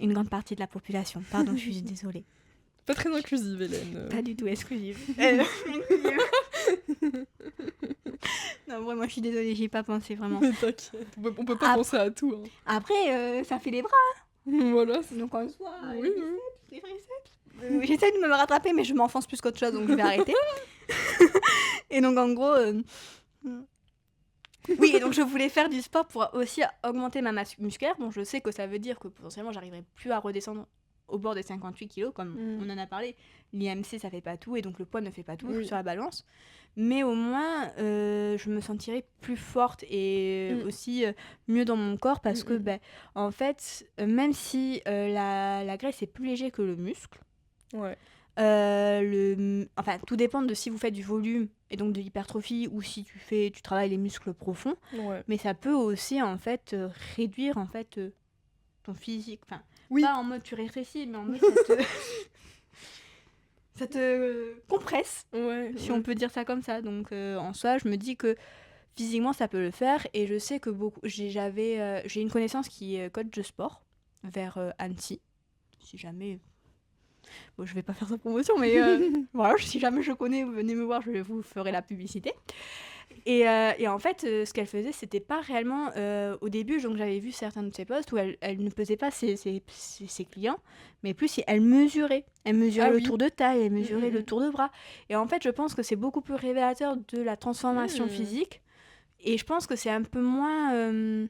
Une grande partie de la population, pardon, je suis désolée. Pas très inclusive, Hélène. Pas du tout exclusive. Non, vraiment, je suis désolée, j'y ai pas pensé, vraiment. Mais t'inquiète, on peut pas penser à tout. Hein. Après, ça fait les bras. Voilà. Donc en soi, les recettes. J'essaie de me rattraper, mais je m'enfonce plus qu'autre chose, donc je vais arrêter. Et donc en gros... Oui, et donc je voulais faire du sport pour aussi augmenter ma masse musculaire. Bon, je sais que ça veut dire que potentiellement, j'arriverai plus à redescendre au bord des 58 kilos, comme on en a parlé. L'IMC, ça fait pas tout, et donc le poids ne fait pas tout sur la balance. Mais au moins, je me sentirais plus forte et aussi mieux dans mon corps, parce que, en fait, même si la graisse est plus léger que le muscle, enfin, tout dépend de si vous faites du volume et donc de l'hypertrophie, ou si tu travailles les muscles profonds, mais ça peut aussi, en fait, réduire, en fait, ton physique, enfin, pas en mode tu rétrécis, mais en mode ça te compresse, si on peut dire ça comme ça. Donc en soi, je me dis que physiquement ça peut le faire, et je sais que j'ai une connaissance qui est coach de sport, vers Annecy, si jamais... Bon, je vais pas faire sa promotion, mais voilà, si jamais je connais, venez me voir, je vous ferai la publicité. Et en fait, ce qu'elle faisait, c'était pas réellement... au début, donc, j'avais vu certains de ses posts où elle ne pesait pas ses clients, mais plus elle mesurait. Elle mesurait Ah le oui. tour de taille, elle mesurait le Mm. tour de bras. Et en fait, je pense que c'est beaucoup plus révélateur de la transformation Mm. physique. Et je pense que c'est un peu moins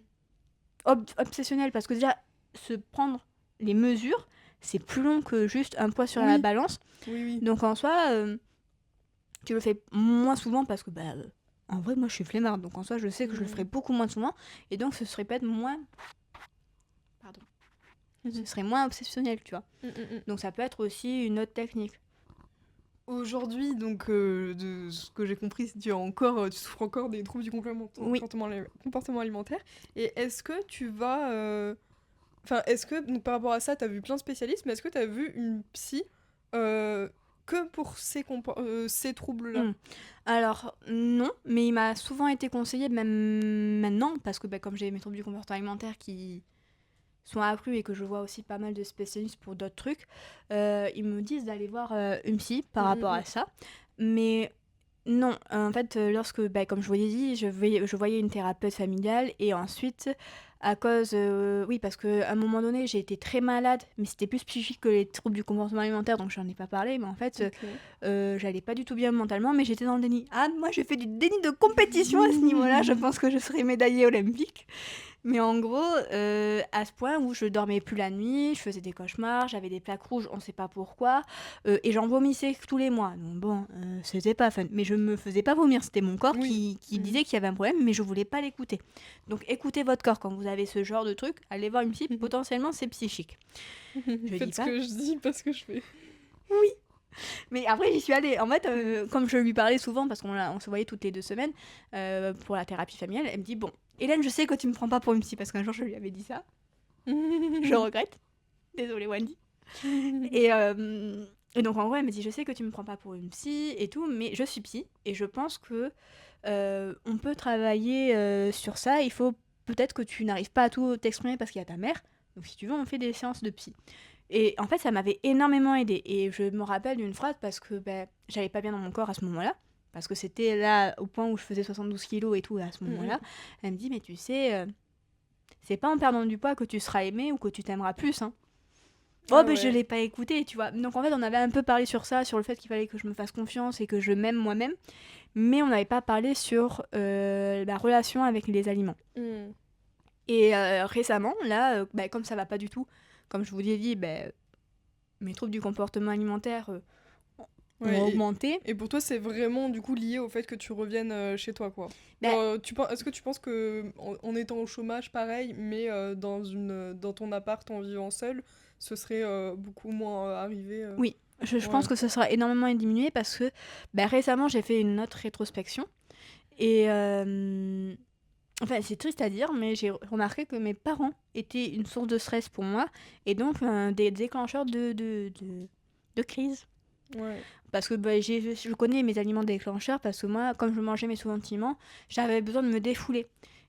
obsessionnel, parce que déjà, se prendre les mesures, c'est plus long que juste un poids sur la Oui. balance. Oui. Donc en soi, tu le fais moins souvent parce que, en vrai, moi je suis flemmarde, donc en soi, je sais que je le ferai beaucoup moins souvent, et donc ce serait peut-être moins. Pardon. Ce serait moins obsessionnel, tu vois. Donc ça peut être aussi une autre technique. Aujourd'hui, donc, de ce que j'ai compris, tu souffres encore des troubles du Oui. comportement alimentaire. Et est-ce que tu vas... Enfin, est-ce que, donc, par rapport à ça, tu as vu plein de spécialistes, mais est-ce que tu as vu une psy que pour ces troubles-là? Alors, non, mais il m'a souvent été conseillé, même maintenant, parce que comme j'ai mes troubles du comportement alimentaire qui sont accrus et que je vois aussi pas mal de spécialistes pour d'autres trucs, ils me disent d'aller voir une psy par rapport à ça. Mais non, en fait, lorsque, comme je vous l'ai dit, je voyais une thérapeute familiale, et ensuite, à cause... oui, parce qu'à un moment donné, j'ai été très malade, mais c'était plus psychique que les troubles du comportement alimentaire, donc j'en ai pas parlé, mais en fait, j'allais pas du tout bien mentalement, mais j'étais dans le déni. Ah, moi, j'ai fait du déni de compétition à ce niveau-là, je pense que je serais médaillée olympique. Mais en gros, à ce point où je dormais plus la nuit, je faisais des cauchemars, j'avais des plaques rouges, on sait pas pourquoi, et j'en vomissais tous les mois. Donc bon, c'était pas fun. Mais je me faisais pas vomir, c'était mon corps qui disait qu'il y avait un problème, mais je voulais pas l'écouter. Donc écoutez votre corps quand vous avez ce genre de truc, allez voir une psy, potentiellement c'est psychique. Faites ce que je dis, pas ce que je fais. Oui. Mais après, j'y suis allée. En fait, comme je lui parlais souvent, parce qu'on se voyait toutes les 2 semaines pour la thérapie familiale, elle me dit, bon, Hélène, je sais que tu me prends pas pour une psy, parce qu'un jour je lui avais dit ça. Je regrette. Désolée, Wendy. Et donc en vrai, elle me dit, je sais que tu me prends pas pour une psy et tout, mais je suis psy, et je pense que on peut travailler sur ça. Il faut peut-être que tu n'arrives pas à tout t'exprimer parce qu'il y a ta mère. Donc si tu veux, on fait des séances de psy. Et en fait, ça m'avait énormément aidée. Et je me rappelle d'une phrase parce que j'allais pas bien dans mon corps à ce moment-là. Parce que c'était là au point où je faisais 72 kilos et tout à ce moment-là. Elle me dit, mais tu sais, c'est pas en perdant du poids que tu seras aimée ou que tu t'aimeras plus. Hein. Je l'ai pas écouté, tu vois. Donc en fait, on avait un peu parlé sur ça, sur le fait qu'il fallait que je me fasse confiance et que je m'aime moi-même. Mais on n'avait pas parlé sur la relation avec les aliments. Et récemment, là, comme ça va pas du tout, comme je vous l'ai dit, mes troubles du comportement alimentaire ont augmenté. Et pour toi, c'est vraiment du coup lié au fait que tu reviennes chez toi, quoi. Est-ce que tu penses que en étant au chômage, pareil, mais dans ton appart en vivant seul, ce serait beaucoup moins arrivé Oui, je pense que ce sera énormément diminué parce que récemment, j'ai fait une autre rétrospection. Et enfin, c'est triste à dire, mais j'ai remarqué que mes parents étaient une source de stress pour moi et donc des déclencheurs de crise. Ouais. Parce que je connais mes aliments déclencheurs parce que moi, comme je mangeais mes sous-nutriments, j'avais besoin de me défouler.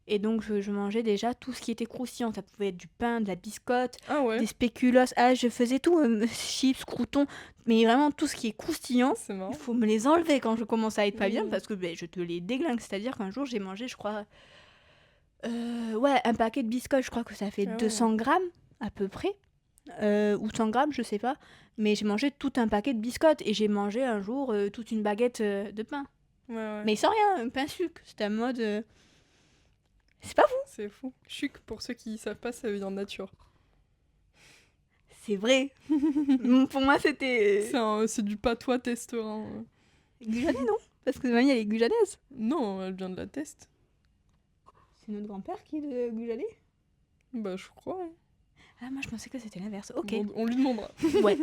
Et donc, je mangeais déjà tout ce qui était croustillant. Ça pouvait être du pain, de la biscotte, des spéculoos. Ah, je faisais tout, chips, croûtons. Mais vraiment, tout ce qui est croustillant, il faut me les enlever quand je commence à être pas bien parce que je te les déglingue. C'est-à-dire qu'un jour, j'ai mangé, je crois, un paquet de biscottes. Je crois que ça fait 200 grammes à peu près. Ou 100 grammes, je sais pas. Mais j'ai mangé tout un paquet de biscottes. Et j'ai mangé un jour toute une baguette de pain. Mais sans rien, un pain sucre. C'était un mode... C'est pas fou. C'est fou. Chuc, pour ceux qui savent pas, ça vient de nature. C'est vrai. Pour moi, c'était... C'est du patois testerin. Gujanais, non? Parce que mamie, elle est gujanaise. Non, elle vient de la Teste. C'est notre grand-père qui est de Gujanais? Je crois. Hein. Ah, moi, je pensais que c'était l'inverse. Ok. Bon, on lui demandera. Ouais.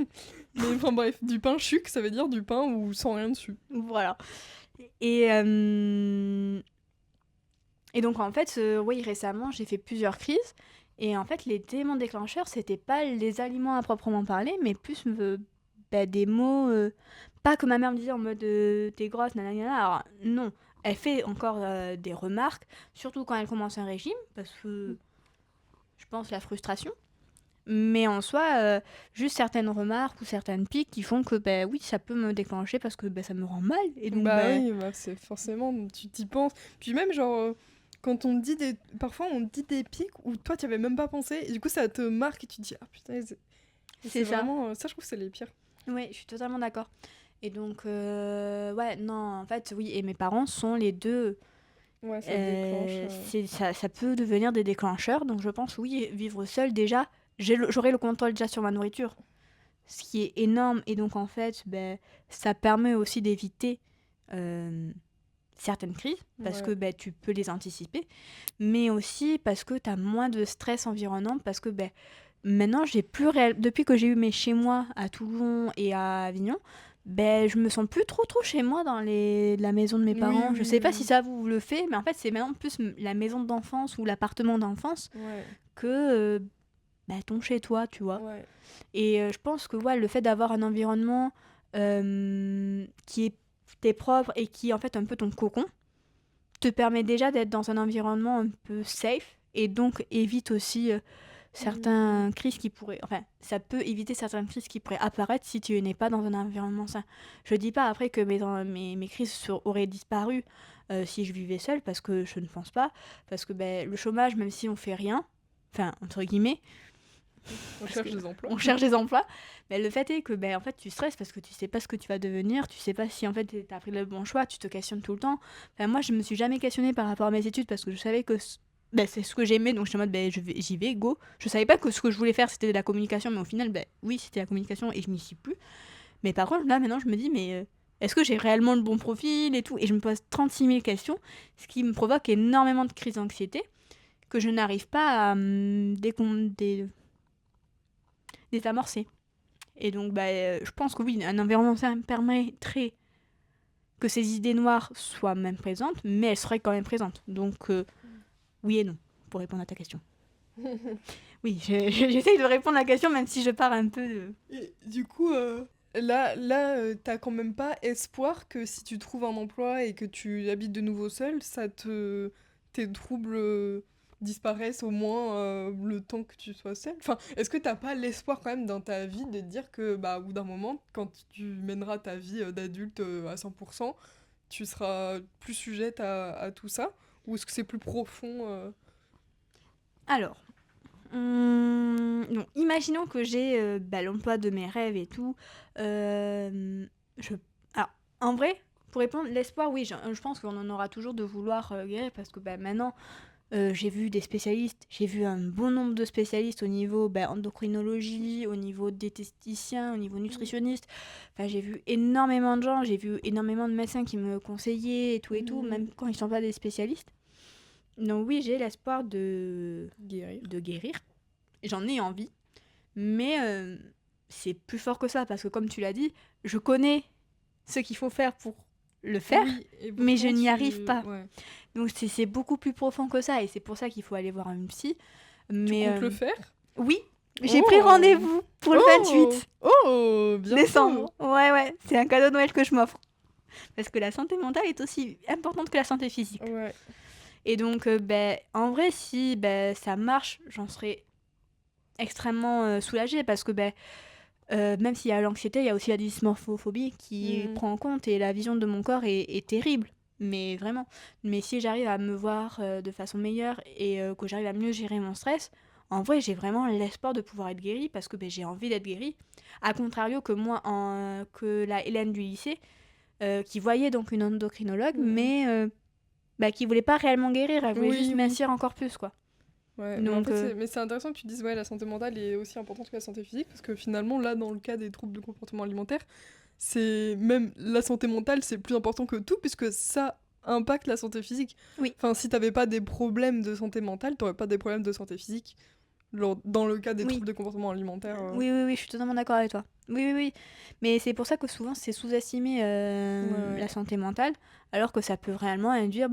Mais enfin bref, du pain chuc, ça veut dire du pain ou sans rien dessus. Voilà. Et donc, en fait, récemment, j'ai fait plusieurs crises. Et en fait, les éléments déclencheurs, c'était pas les aliments à proprement parler, mais plus des mots... pas que ma mère me disait en mode t'es grosse, nanana. Alors, non. Elle fait encore des remarques, surtout quand elle commence un régime, parce que je pense la frustration. Mais en soi, juste certaines remarques ou certaines piques qui font que, oui, ça peut me déclencher parce que, ça me rend mal et donc Bah oui, bah c'est forcément, tu t'y penses. Puis même, genre, quand on te dit des... Parfois, on te dit des pics où toi, tu avais même pas pensé, et du coup, ça te marque et tu te dis, ah putain, c'est ça. vraiment... Ça, je trouve que c'est les pires. Oui, je suis totalement d'accord. Et donc, ouais, non, en fait, oui, et mes parents sont les deux. Ouais, ça déclenche. Ça peut devenir des déclencheurs, donc je pense, oui, vivre seul, déjà, j'aurai le contrôle déjà sur ma nourriture, ce qui est énorme, et donc en fait, ça permet aussi d'éviter certaines crises, parce Ouais. que tu peux les anticiper, mais aussi parce que tu as moins de stress environnant, parce que maintenant, depuis que j'ai eu mes chez moi à Toulon et à Avignon, je me sens plus trop chez moi dans la maison de mes Oui, parents. Je oui, sais pas si oui. ça vous le fait, mais en fait, c'est maintenant plus la maison d'enfance ou l'appartement d'enfance Ouais, que ton chez toi, tu vois. ouais. Et je pense que ouais, le fait d'avoir un environnement qui est t'es propre et qui est en fait un peu ton cocon, te permet déjà d'être dans un environnement un peu safe et donc évite aussi certaines crises qui pourraient... Enfin, ça peut éviter certaines crises qui pourraient apparaître si tu n'es pas dans un environnement sain. Je dis pas après que mes crises auraient disparu si je vivais seule, parce que je ne pense pas. Parce que le chômage, même si on fait rien, enfin, entre guillemets, On cherche des emplois. on cherche des emplois, mais le fait est que en fait, tu stresses parce que tu sais pas ce que tu vas devenir, tu sais pas si en fait tu as pris le bon choix, tu te questionnes tout le temps. Enfin, moi, je me suis jamais questionnée par rapport à mes études parce que je savais que c'est ce que j'aimais, donc j'étais en mode j'y vais, go. Je savais pas que ce que je voulais faire c'était de la communication, mais au final, oui, c'était la communication et je m'y suis plus. Mais par contre, là maintenant, je me dis, mais est-ce que j'ai réellement le bon profil et tout? Et je me pose 36 000 questions, ce qui me provoque énormément de crises d'anxiété que je n'arrive pas à désamorcer. Et donc, je pense que oui, un environnement sain permettrait que ces idées noires soient même présentes, mais elles seraient quand même présentes. Donc, oui et non, pour répondre à ta question. Oui, j'essaye de répondre à la question, même si je pars un peu de... Et du coup, t'as quand même pas espoir que si tu trouves un emploi et que tu habites de nouveau seul, tes troubles disparaissent au moins le temps que tu sois seul. Enfin, est-ce que t'as pas l'espoir quand même dans ta vie de te dire que, bah, au bout d'un moment, quand tu mèneras ta vie d'adulte à 100%, tu seras plus sujette à tout ça? Ou est-ce que c'est plus profond Alors, donc, imaginons que j'ai l'emploi de mes rêves et tout. Alors, en vrai, pour répondre, l'espoir, oui, je pense qu'on en aura toujours de vouloir guérir parce que maintenant, j'ai vu des spécialistes, j'ai vu un bon nombre de spécialistes au niveau endocrinologie, au niveau diététicien, au niveau nutritionniste. Enfin, j'ai vu énormément de gens, j'ai vu énormément de médecins qui me conseillaient et tout, même quand ils ne sont pas des spécialistes. Donc oui, j'ai l'espoir de guérir. J'en ai envie. Mais c'est plus fort que ça, parce que comme tu l'as dit, je connais ce qu'il faut faire pour le faire, Oui, et mais je pourtant, n'y arrive pas. Ouais. Donc c'est beaucoup plus profond que ça, et c'est pour ça qu'il faut aller voir une psy. Mais, Tu comptes le faire? oui, j'ai Oh. pris rendez-vous pour le 28 Oh, bientôt. décembre. Ouais, c'est un cadeau de Noël que je m'offre. Parce que la santé mentale est aussi importante que la santé physique. Ouais. Et donc, en vrai, si ça marche, j'en serais extrêmement soulagée, parce que même s'il y a l'anxiété, il y a aussi la dysmorphophobie qui prend en compte, et la vision de mon corps est terrible, mais vraiment. Mais si j'arrive à me voir de façon meilleure et que j'arrive à mieux gérer mon stress, en vrai, j'ai vraiment l'espoir de pouvoir être guérie, parce que j'ai envie d'être guérie. A contrario que moi, que la Hélène du lycée, qui voyait donc une endocrinologue, mais qui voulait pas réellement guérir, elle voulait juste mincir encore plus, quoi. Ouais, Donc, mais c'est intéressant que tu dises la santé mentale est aussi importante que la santé physique, parce que finalement, là, dans le cas des troubles de comportement alimentaire, c'est même la santé mentale, c'est plus important que tout, puisque ça impacte la santé physique. Oui. Enfin, si t'avais pas des problèmes de santé mentale, t'aurais pas des problèmes de santé physique. Dans le cas des troubles de comportement alimentaire. Oui, je suis totalement d'accord avec toi. Oui. Mais c'est pour ça que souvent, c'est sous-estimé la santé mentale, alors que ça peut réellement induire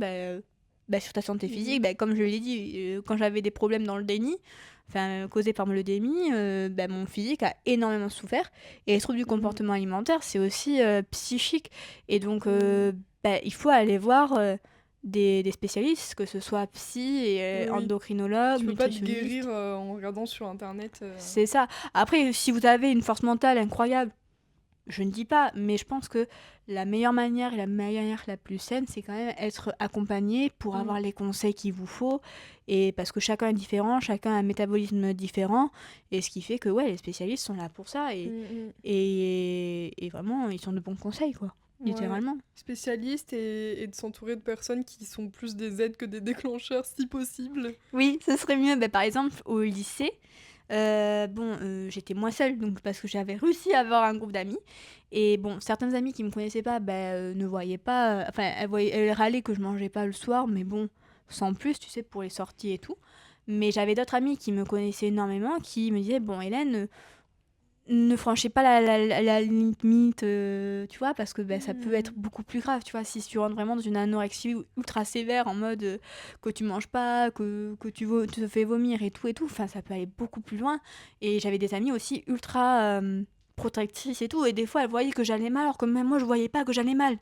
sur ta santé physique. Comme je l'ai dit, quand j'avais des problèmes dans le déni, causés par le déni, mon physique a énormément souffert. Et les troubles du comportement alimentaire, c'est aussi psychique. Et donc, il faut aller voir des spécialistes, que ce soit psy, et Oui. endocrinologue, Tu peux pas te nutritionniste. guérir en regardant sur internet. C'est ça. Après, si vous avez une force mentale incroyable, je ne dis pas, mais je pense que la meilleure manière et la manière la plus saine, c'est quand même être accompagné pour avoir les conseils qu'il vous faut. Et parce que chacun est différent, chacun a un métabolisme différent. Et ce qui fait que les spécialistes sont là pour ça. Et vraiment, ils sont de bons conseils, quoi. Ouais. Littéralement. Spécialiste et de s'entourer de personnes qui sont plus des aides que des déclencheurs, si possible. Oui, ce serait mieux. Par exemple, au lycée, j'étais moins seule, donc parce que j'avais réussi à avoir un groupe d'amis. Et bon, certaines amies qui me connaissaient pas, ne voyaient pas. Enfin, elles râlaient que je mangeais pas le soir, mais bon, sans plus, tu sais, pour les sorties et tout. Mais j'avais d'autres amis qui me connaissaient énormément, qui me disaient, bon, Hélène, ne franchez pas la limite, tu vois, parce que ça peut être beaucoup plus grave, tu vois, si tu rentres vraiment dans une anorexie ultra sévère, en mode que tu manges pas, que tu te fais vomir et tout, enfin, ça peut aller beaucoup plus loin. Et j'avais des amies aussi ultra protectrices et tout, et des fois, elles voyaient que j'allais mal, alors que même moi, je voyais pas que j'allais mal.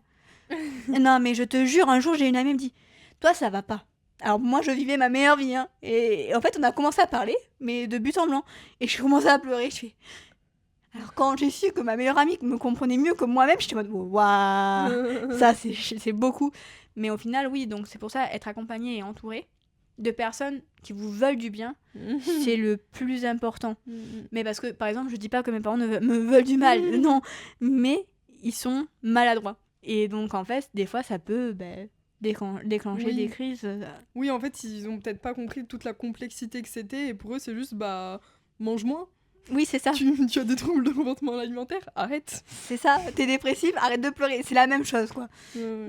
Non, mais je te jure, un jour, j'ai une amie qui me dit, toi, ça va pas. Alors moi, je vivais ma meilleure vie, hein. Et en fait, on a commencé à parler, mais de but en blanc. Et je commençais à pleurer, je fais... Alors quand j'ai su que ma meilleure amie me comprenait mieux que moi-même, j'étais en mode waouh, ça c'est beaucoup. Mais au final, oui, donc c'est pour ça, être accompagné et entouré de personnes qui vous veulent du bien, c'est le plus important. Mais parce que, par exemple, je dis pas que mes parents me veulent du mal, non, mais ils sont maladroits. Et donc en fait, des fois, ça peut déclencher des crises. Oui, en fait, ils ont peut-être pas compris toute la complexité que c'était, et pour eux, c'est juste, mange moins. Oui, c'est ça. Tu as des troubles de comportement alimentaire, arrête. C'est ça, t'es dépressif, arrête de pleurer. C'est la même chose, quoi.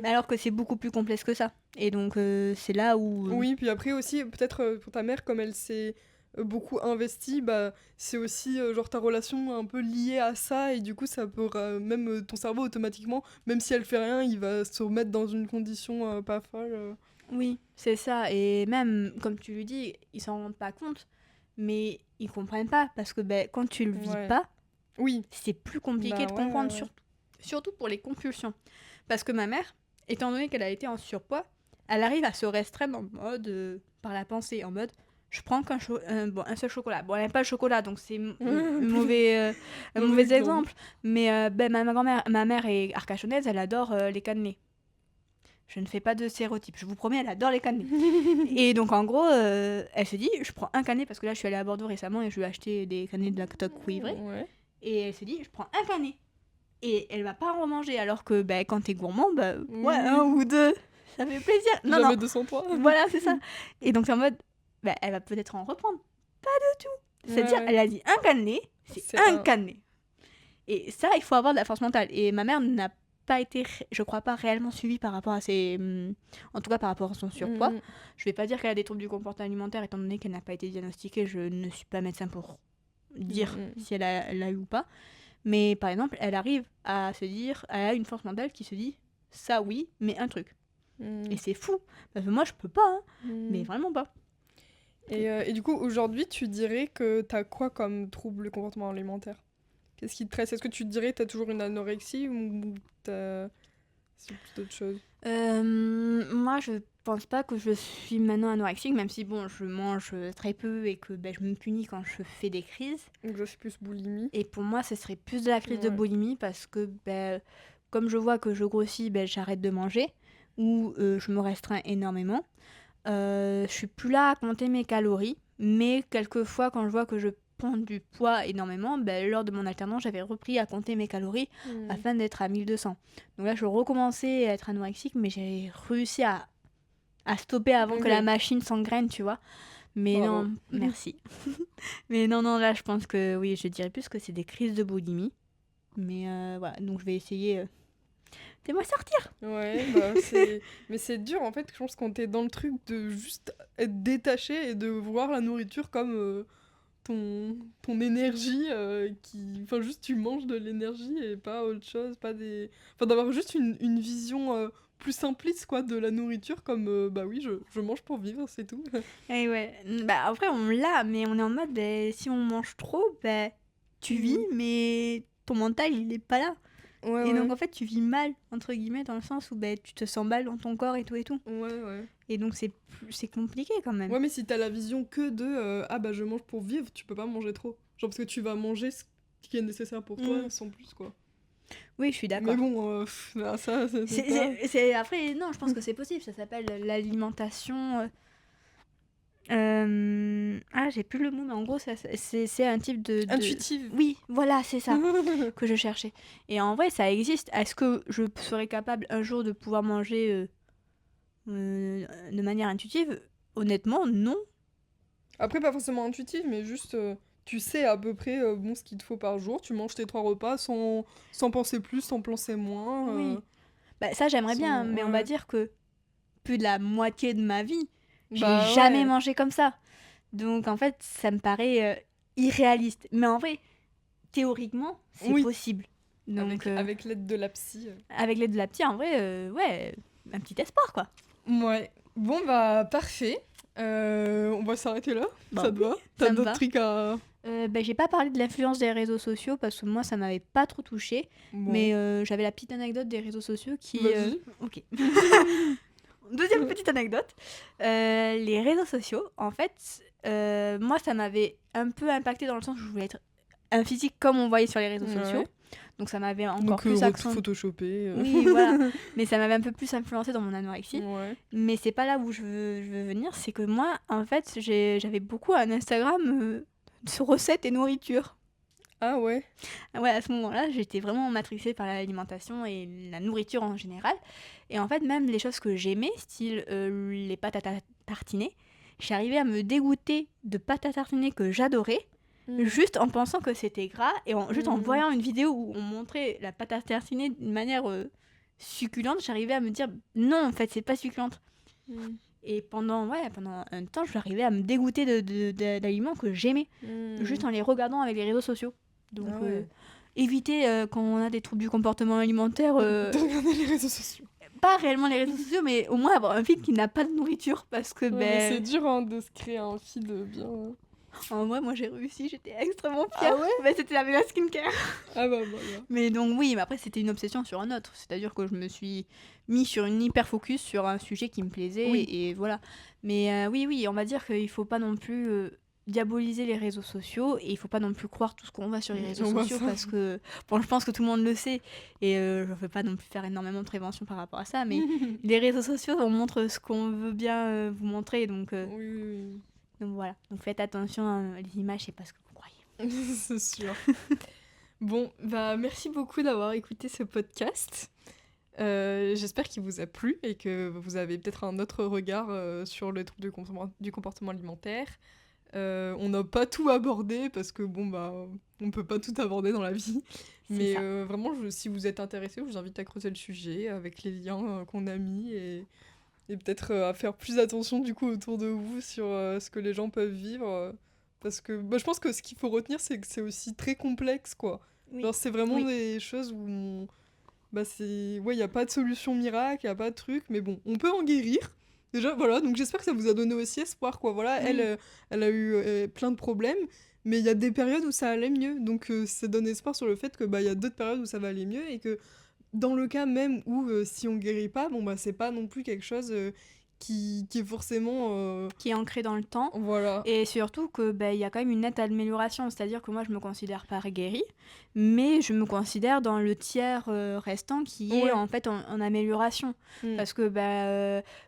Alors que c'est beaucoup plus complexe que ça. Et donc, c'est là où... Oui, puis après aussi, peut-être pour ta mère, comme elle s'est beaucoup investie, c'est aussi genre ta relation un peu liée à ça, et du coup, ça peut même ton cerveau automatiquement, même si elle fait rien, il va se remettre dans une condition pas folle. Oui, c'est ça. Et même, comme tu lui dis, ils s'en rendent pas compte, mais ils comprennent pas. Parce que quand tu le vis pas, c'est plus compliqué de comprendre, surtout pour les compulsions. Parce que ma mère, étant donné qu'elle a été en surpoids, elle arrive à se restreindre en mode, par la pensée, en mode, je prends un seul chocolat. Bon, elle n'aime pas le chocolat, donc c'est un mauvais exemple. Mais ma mère est arcachonnaise, elle adore les cannelés. Je ne fais pas de stéréotypes, je vous promets, elle adore les cannelés. Et donc en gros, elle se dit, je prends un cannelé, parce que là je suis allée à Bordeaux récemment et je lui ai acheté des cannelés de la toque cuivrée. Et elle se dit, je prends un cannelé. Et elle va pas en remanger, alors que quand t'es gourmand, un ou deux, ça fait plaisir. Jamais 203. Voilà, c'est ça. Et donc c'est en mode, elle va peut-être en reprendre. Pas du tout. C'est-à-dire, elle a dit un cannelé, c'est un cannelé. Et ça, il faut avoir de la force mentale. Et ma mère n'a pas été, je crois pas, réellement suivie par rapport à en tout cas par rapport à son surpoids. Je vais pas dire qu'elle a des troubles du comportement alimentaire, étant donné qu'elle n'a pas été diagnostiquée. Je ne suis pas médecin pour dire si elle l'a eu ou pas. Mais par exemple, elle arrive à se dire, elle a une force mentale qui se dit, ça oui, mais un truc. Et c'est fou, parce que moi je peux pas, hein, mais vraiment pas. Et du coup, aujourd'hui, tu dirais que t'as quoi comme trouble du comportement alimentaire ? Qu'est-ce qui te stresse ? Est-ce que tu te dirais que t'as toujours une anorexie ou c'est plus d'autres choses ? Moi, je pense pas que je suis maintenant anorexique, même si bon, je mange très peu et que je me punis quand je fais des crises. Donc ça, c'est plus boulimie. Et pour moi, ce serait plus de la crise de boulimie parce que comme je vois que je grossis, j'arrête de manger ou je me restreins énormément. Je suis plus là à compter mes calories, mais quelquefois, quand je vois que je prends du poids énormément, lors de mon alternance, j'avais repris à compter mes calories afin d'être à 1200. Donc là, je recommençais à être anorexique, mais j'ai réussi à stopper avant que la machine s'engraine, tu vois. Mais non, merci. Mais non, là, je pense que oui, je dirais plus que c'est des crises de boulimie. Mais voilà, donc je vais essayer de m'en sortir. Ouais, mais c'est dur, en fait, je pense, quand t'es dans le truc de juste être détaché et de voir la nourriture comme ton énergie enfin, juste tu manges de l'énergie et pas autre chose, pas des... Enfin, d'avoir juste une vision plus simpliste, quoi, de la nourriture, comme, oui, je mange pour vivre, c'est tout. Et ouais, après, on l'a, mais on est en mode, si on mange trop, tu vis, mais ton mental, il est pas là. Ouais, Et ouais. donc, en fait, tu vis mal, entre guillemets, dans le sens où tu te sens mal dans ton corps et tout et tout. Ouais. Et donc, c'est compliqué quand même. Ouais, mais si t'as la vision que de ah bah je mange pour vivre, tu peux pas manger trop. Genre parce que tu vas manger ce qui est nécessaire pour toi sans plus quoi. Oui, je suis Mais d'accord. bon, là, ça c'est pas. Après, non, je pense que c'est possible. Ça s'appelle l'alimentation. Ah, j'ai plus le mot, mais en gros, c'est un type de. Intuitive. Oui, voilà, c'est ça que je cherchais. Et en vrai, ça existe. Est-ce que je serais capable un jour de pouvoir manger de manière intuitive? Honnêtement, non. Après, pas forcément intuitive, mais juste tu sais à peu près bon, ce qu'il te faut par jour. Tu manges tes 3 repas sans penser plus, sans penser moins. Oui. Ça, j'aimerais bien, mais on va Ouais. dire que plus de la moitié de ma vie, j'ai Bah jamais ouais. mangé comme ça. Donc, en fait, ça me paraît irréaliste. Mais en vrai, théoriquement, c'est Oui. possible. Donc, Avec l'aide de la psy. avec l'aide de la psy, en vrai, ouais, un petit espoir, quoi. Ouais. Bon bah parfait. On va s'arrêter là. Bah Ça te oui, va? ça T'as me d'autres va. trucs à. J'ai pas parlé de l'influence des réseaux sociaux parce que moi, ça m'avait pas trop touchée. Bon. Mais j'avais la petite anecdote des réseaux sociaux qui... Vas-y. Ok. Deuxième petite anecdote. Les réseaux sociaux, en fait, moi, ça m'avait un peu impacté dans le sens où je voulais être un physique comme on voyait sur les réseaux sociaux. Ouais. Donc ça m'avait encore Donc plus accentué. photoshopé. Oui, voilà. Mais ça m'avait un peu plus influencé dans mon anorexie. Ouais. Mais c'est pas là où je veux venir. C'est que moi, en fait, j'avais beaucoup un Instagram sur recettes et nourriture. Ah ouais. Ouais, à ce moment-là, j'étais vraiment matrixée par l'alimentation et la nourriture en général. Et en fait, même les choses que j'aimais, style les pâtes à tartiner, j'arrivais à me dégoûter de pâtes à tartiner que j'adorais, juste en pensant que c'était gras et juste en voyant une vidéo où on montrait la pâte à tartiner d'une manière succulente, j'arrivais à me dire non, en fait, c'est pas succulente. Et pendant un temps, j'arrivais à me dégoûter d'aliments que j'aimais, juste en les regardant avec les réseaux sociaux. Donc, Ah ouais. éviter quand on a des troubles du comportement alimentaire, De regarder les réseaux sociaux. pas réellement les réseaux sociaux, mais au moins avoir un feed qui n'a pas de nourriture. Parce que, Ouais, mais c'est dur hein, de se créer un feed bien. en vrai, moi j'ai réussi, j'étais extrêmement fière. Ah ouais. C'était avec la skincare. Ah bah voilà. Mais donc, oui, mais après, c'était une obsession sur un autre. C'est-à-dire que je me suis mis sur une hyper focus sur un sujet qui me plaisait. Oui. Et voilà. Mais oui, on va dire qu'il faut pas non plus diaboliser les réseaux sociaux et il faut pas non plus croire tout ce qu'on voit sur les réseaux sociaux parce que bon, je pense que tout le monde le sait et je ne veux pas non plus faire énormément de prévention par rapport à ça, mais les réseaux sociaux on montre ce qu'on veut bien vous montrer, donc oui. Donc voilà, donc faites attention, les images c'est pas ce que vous croyez. C'est sûr. Bon, bah merci beaucoup d'avoir écouté ce podcast. J'espère qu'il vous a plu et que vous avez peut-être un autre regard sur le trouble du comportement alimentaire. On n'a pas tout abordé parce que bon bah on peut pas tout aborder dans la vie. Mais vraiment si vous êtes intéressé, je vous invite à creuser le sujet avec les liens qu'on a mis et peut-être à faire plus attention du coup autour de vous sur ce que les gens peuvent vivre. Parce que je pense que ce qu'il faut retenir c'est que c'est aussi très complexe quoi. Oui. Genre c'est vraiment des choses où il y a pas de solution miracle, il y a pas de truc, mais bon, on peut en guérir. Déjà, voilà, donc j'espère que ça vous a donné aussi espoir, quoi. Voilà, elle a eu plein de problèmes, mais il y a des périodes où ça allait mieux. Donc ça donne espoir sur le fait que il y a d'autres périodes où ça va aller mieux et que dans le cas même où si on guérit pas, c'est pas non plus quelque chose qui est forcément... qui est ancré dans le temps. Voilà. Et surtout que il y a quand même une nette amélioration, c'est-à-dire que moi je me considère pas guérie, mais je me considère dans le tiers restant qui est en fait en amélioration. Parce que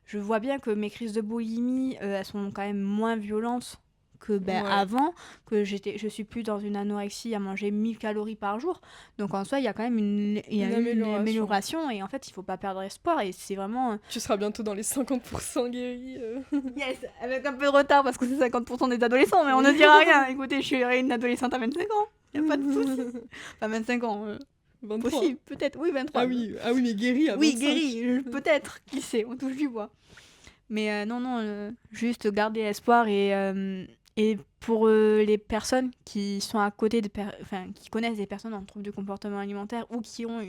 je vois bien que mes crises de boulimie, elles sont quand même moins violentes que avant, que je suis plus dans une anorexie à manger 1000 calories par jour. Donc en soi, il y a quand même une amélioration et en fait, il faut pas perdre espoir et c'est vraiment... Tu seras bientôt dans les 50% guéris. Yes, avec un peu de retard parce que c'est 50% des adolescents, mais on ne dira rien. Écoutez, je suis une adolescente à 25 ans, il n'y a pas de souci. Enfin, 25 ans, 23. Possible, peut-être, oui, 23. Ah oui, mais guéri à 25. Oui, guéri, peut-être, qui sait, on touche du bois. Mais non, juste garder espoir et pour les personnes qui sont à côté qui connaissent des personnes en trouble du comportement alimentaire ou qui ont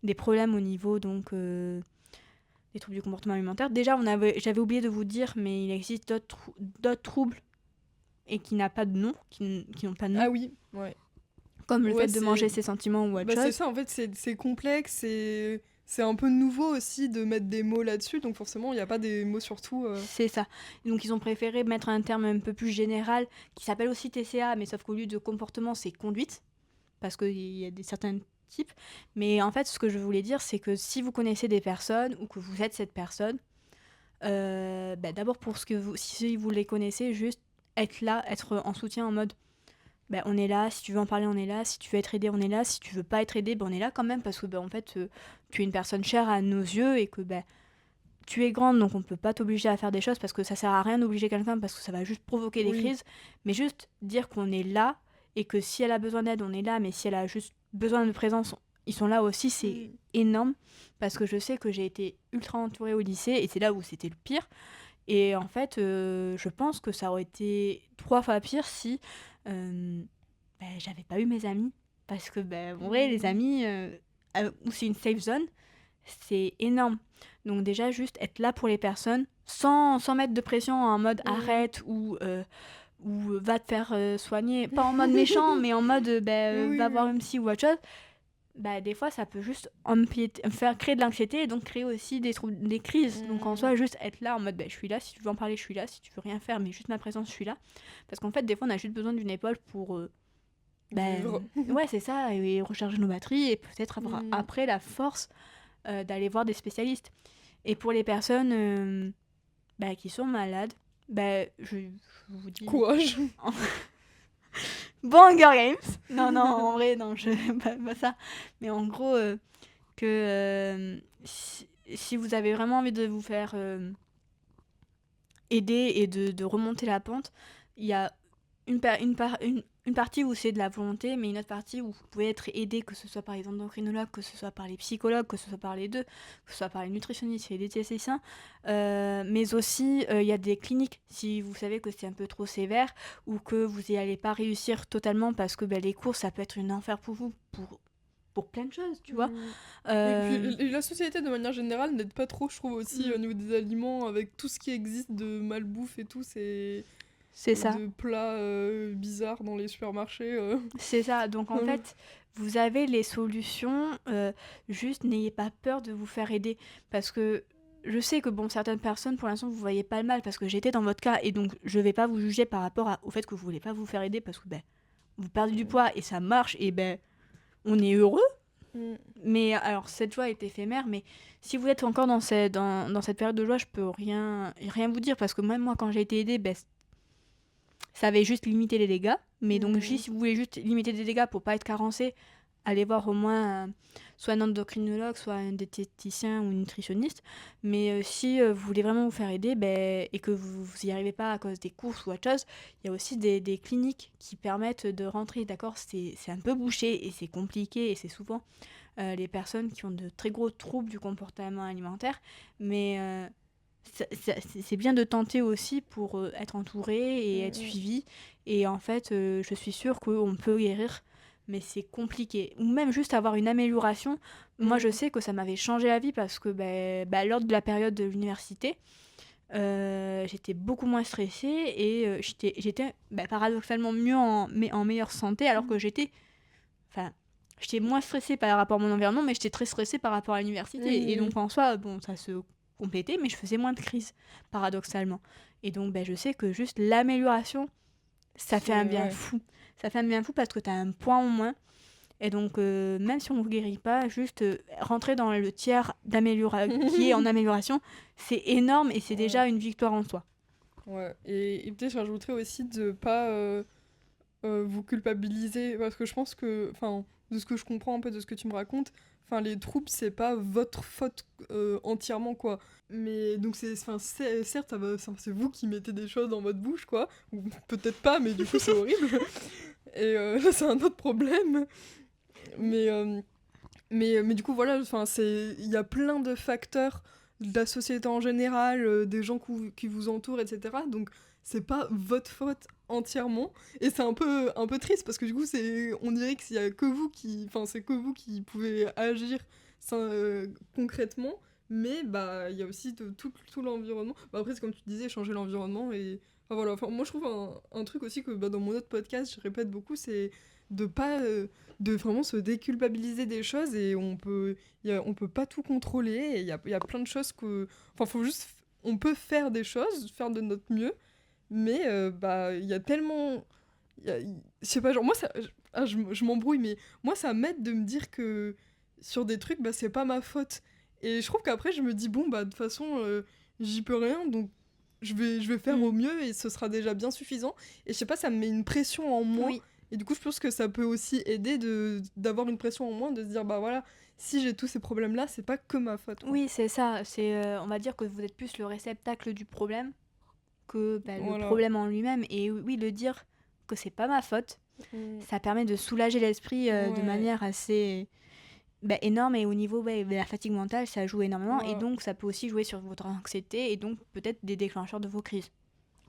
des problèmes au niveau donc des troubles du comportement alimentaire. Déjà, j'avais oublié de vous dire, mais il existe d'autres troubles et qui n'ont pas de nom, qui n'ont pas de nom. Ah oui, ouais. Comme le Ouais, fait de manger ses sentiments ou autre bah, c'est chose. ça, en fait, c'est complexe et c'est un peu nouveau aussi de mettre des mots là-dessus, donc forcément, il n'y a pas des mots sur tout. C'est ça. Donc ils ont préféré mettre un terme un peu plus général qui s'appelle aussi TCA, mais sauf qu'au lieu de comportement, c'est conduite, parce qu'il y a des certains types. Mais en fait, ce que je voulais dire, c'est que si vous connaissez des personnes ou que vous êtes cette personne, d'abord pour ce que si vous les connaissez, juste être là, être en soutien en mode on est là, si tu veux en parler, on est là, si tu veux être aidé, on est là, si tu veux pas être aidé, on est là quand même, parce que en fait, tu es une personne chère à nos yeux et que tu es grande, donc on peut pas t'obliger à faire des choses parce que ça sert à rien d'obliger quelqu'un parce que ça va juste provoquer des Oui. crises, mais juste dire qu'on est là et que si elle a besoin d'aide, on est là, mais si elle a juste besoin de présence, ils sont là aussi, c'est énorme parce que je sais que j'ai été ultra entourée au lycée et c'est là où c'était le pire. Et en fait, je pense que ça aurait été 3 fois pire si j'avais pas eu mes amis. Parce que, en vrai, les amis, où c'est une safe zone, c'est énorme. Donc déjà, juste être là pour les personnes, sans mettre de pression en mode arrête ou va te faire soigner. Pas en mode méchant, mais en mode va voir une psy ou autre chose. Des fois, ça peut juste faire créer de l'anxiété et donc créer aussi des crises. Donc en soi, juste être là en mode je suis là, si tu veux en parler, je suis là, si tu veux rien faire, mais juste ma présence, je suis là. Parce qu'en fait, des fois, on a juste besoin d'une épaule pour. Vivre. Ouais, c'est ça, et recharger nos batteries et peut-être avoir après la force d'aller voir des spécialistes. Et pour les personnes qui sont malades, je vous dis. Courage. Bon Hunger Games. Non, en vrai, non, pas ça. Mais en gros, que si vous avez vraiment envie de vous faire aider et de remonter la pente, il y a une partie où c'est de la volonté, mais une autre partie où vous pouvez être aidé, que ce soit par les endocrinologues, que ce soit par les psychologues, que ce soit par les deux, que ce soit par les nutritionnistes et les diététiciens, mais aussi il y a des cliniques, si vous savez que c'est un peu trop sévère ou que vous n'y allez pas réussir totalement parce que les cours, ça peut être une enfer pour vous, pour plein de choses, tu vois. Oui, puis la société de manière générale n'aide pas trop, je trouve aussi au niveau des aliments, avec tout ce qui existe de malbouffe et tout, c'est ça. De plats bizarres dans les supermarchés. C'est ça, donc en fait, vous avez les solutions, juste n'ayez pas peur de vous faire aider. Parce que je sais que certaines personnes, pour l'instant, vous voyez pas le mal, parce que j'étais dans votre cas, et donc je vais pas vous juger par rapport au fait que vous voulez pas vous faire aider, parce que vous perdez du poids, et ça marche, et on est heureux. Mais alors, cette joie est éphémère, mais si vous êtes encore dans cette période de joie, je peux rien vous dire, parce que même moi, quand j'ai été aidée, ça avait juste limité les dégâts. Mais donc, si vous voulez juste limiter les dégâts pour pas être carencé, allez voir au moins soit un endocrinologue, soit un diététicien ou un nutritionniste. Mais si vous voulez vraiment vous faire aider et que vous y arrivez pas à cause des courses ou autre chose, il y a aussi des cliniques qui permettent de rentrer. D'accord, c'est un peu bouché et c'est compliqué et c'est souvent les personnes qui ont de très gros troubles du comportement alimentaire. Mais c'est bien de tenter aussi pour être entouré et être suivi. Et en fait, je suis sûre qu'on peut guérir, mais c'est compliqué. Ou même juste avoir une amélioration. Moi, je sais que ça m'avait changé la vie parce que lors de la période de l'université, j'étais beaucoup moins stressée et j'étais paradoxalement mieux en meilleure santé alors que j'étais moins stressée par rapport à mon environnement, mais j'étais très stressée par rapport à l'université. Et donc en soi, ça se complétait, mais je faisais moins de crises, paradoxalement. Et donc, je sais que juste l'amélioration, ça fait un bien fou. Ça fait un bien fou parce que tu as un point en moins. Et donc, même si on ne vous guérit pas, juste rentrer dans le tiers qui est en amélioration, c'est énorme et c'est déjà une victoire en soi. Ouais, et peut-être je rajouterais aussi de pas vous culpabiliser, parce que je pense que, de ce que je comprends un peu de ce que tu me racontes, les troubles, c'est pas votre faute entièrement, quoi. Mais donc, certes, c'est vous qui mettez des choses dans votre bouche, quoi. Ou peut-être pas, mais du coup, c'est horrible. Et là, c'est un autre problème. Mais du coup, voilà, il y a plein de facteurs de la société en général, des gens qui vous entourent, etc. Donc, c'est pas votre faute entièrement. Et c'est un peu triste parce que du coup, on dirait que c'est que vous qui pouvez agir concrètement. mais bah il y a aussi tout l'environnement. Bah, après c'est comme tu disais, changer l'environnement et enfin, voilà. Enfin, moi je trouve un truc aussi que dans mon autre podcast je répète beaucoup, c'est de pas de vraiment se déculpabiliser des choses et on peut pas tout contrôler et il y a plein de choses que enfin faut juste on peut faire des choses, faire de notre mieux, mais bah il y a tellement je sais pas, genre moi ça je m'embrouille, mais moi ça m'aide de me dire que sur des trucs bah c'est pas ma faute et je trouve qu'après je me dis bon bah de toute façon j'y peux rien, donc je vais faire au mieux et ce sera déjà bien suffisant. Et je sais pas, ça me met une pression en moins. Oui. Et du coup, je pense que ça peut aussi aider d'avoir une pression en moins, de se dire, bah voilà, si j'ai tous ces problèmes-là, c'est pas que ma faute, quoi. Oui, c'est ça. On va dire que vous êtes plus le réceptacle du problème que le Voilà. problème en lui-même. Et oui, le dire que c'est pas ma faute, ça permet de soulager l'esprit de Ouais. manière assez énorme. Et au niveau de la fatigue mentale, ça joue énormément. Ouais. Et donc, ça peut aussi jouer sur votre anxiété et donc peut-être des déclencheurs de vos crises.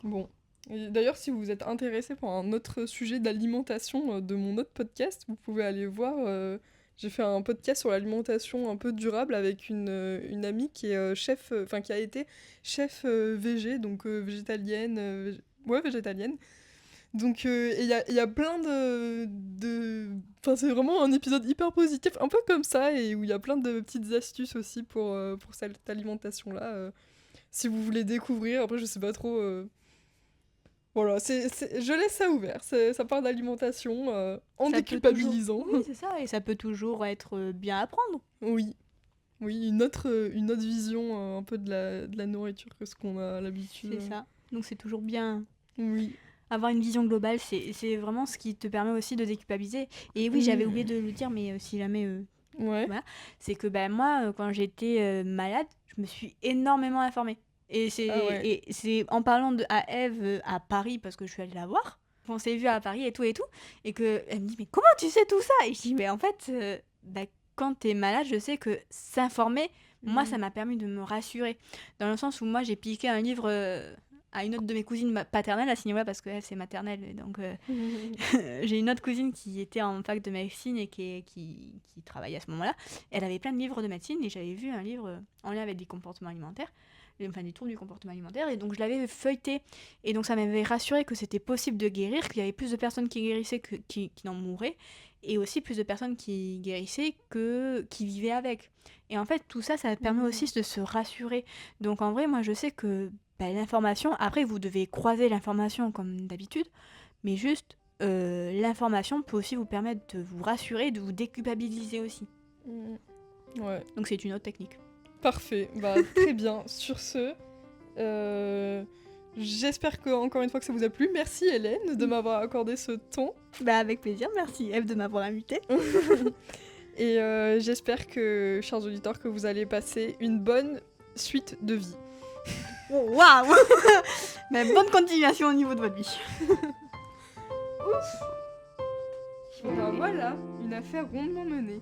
Bon. Et d'ailleurs, si vous êtes intéressé par un autre sujet d'alimentation de mon autre podcast, vous pouvez aller voir. J'ai fait un podcast sur l'alimentation un peu durable avec une amie qui est chef, enfin qui a été chef végé, donc végétalienne. Ouais, végétalienne. Donc, et il y a plein Enfin, c'est vraiment un épisode hyper positif, un peu comme ça, et où il y a plein de petites astuces aussi pour cette alimentation-là. Si vous voulez découvrir, après, je sais pas trop. Voilà, je laisse ça ouvert. Ça part d'alimentation en Ça peut déculpabilisant. Oui, c'est ça. Et ça peut toujours être bien à prendre. Oui. Oui, une autre vision un peu de la nourriture que ce qu'on a l'habitude. C'est ça. Donc, c'est toujours bien. Oui. Avoir une vision globale, c'est vraiment ce qui te permet aussi de déculpabiliser. Et oui, j'avais oublié de le dire, mais si jamais... Ouais. Voilà. C'est que moi, quand j'étais malade, je me suis énormément informée. Et c'est en parlant à Eve à Paris, parce que je suis allée la voir, on s'est vu à Paris et tout, et que elle me dit, mais comment tu sais tout ça? Et je dis, mais en fait, quand t'es malade, je sais que s'informer, moi, ça m'a permis de me rassurer. Dans le sens où moi, j'ai piqué un livre à une autre de mes cousines paternelles à ce niveau-là, parce qu'elle, c'est maternelle, et donc j'ai une autre cousine qui était en fac de médecine et qui travaillait à ce moment-là. Elle avait plein de livres de médecine et j'avais vu un livre en lien avec des comportements alimentaires, enfin des troubles du comportement alimentaire, et donc je l'avais feuilleté. Et donc ça m'avait rassuré que c'était possible de guérir, qu'il y avait plus de personnes qui guérissaient que qui en mouraient, et aussi plus de personnes qui guérissaient que qui vivaient avec. Et en fait, tout ça, ça permet aussi de se rassurer. Donc en vrai, moi je sais que l'information, après vous devez croiser l'information comme d'habitude, mais juste l'information peut aussi vous permettre de vous rassurer, de vous déculpabiliser aussi. Ouais. Donc c'est une autre technique. Parfait, bah très bien. Sur ce, j'espère que encore une fois que ça vous a plu. Merci Hélène de m'avoir accordé ce temps. Avec plaisir, merci Eve de m'avoir invitée. Et j'espère que, chers auditeurs, que vous allez passer une bonne suite de vie. Waouh. Mais bonne continuation au niveau de votre vie. Ouf. Ben voilà, une affaire rondement menée.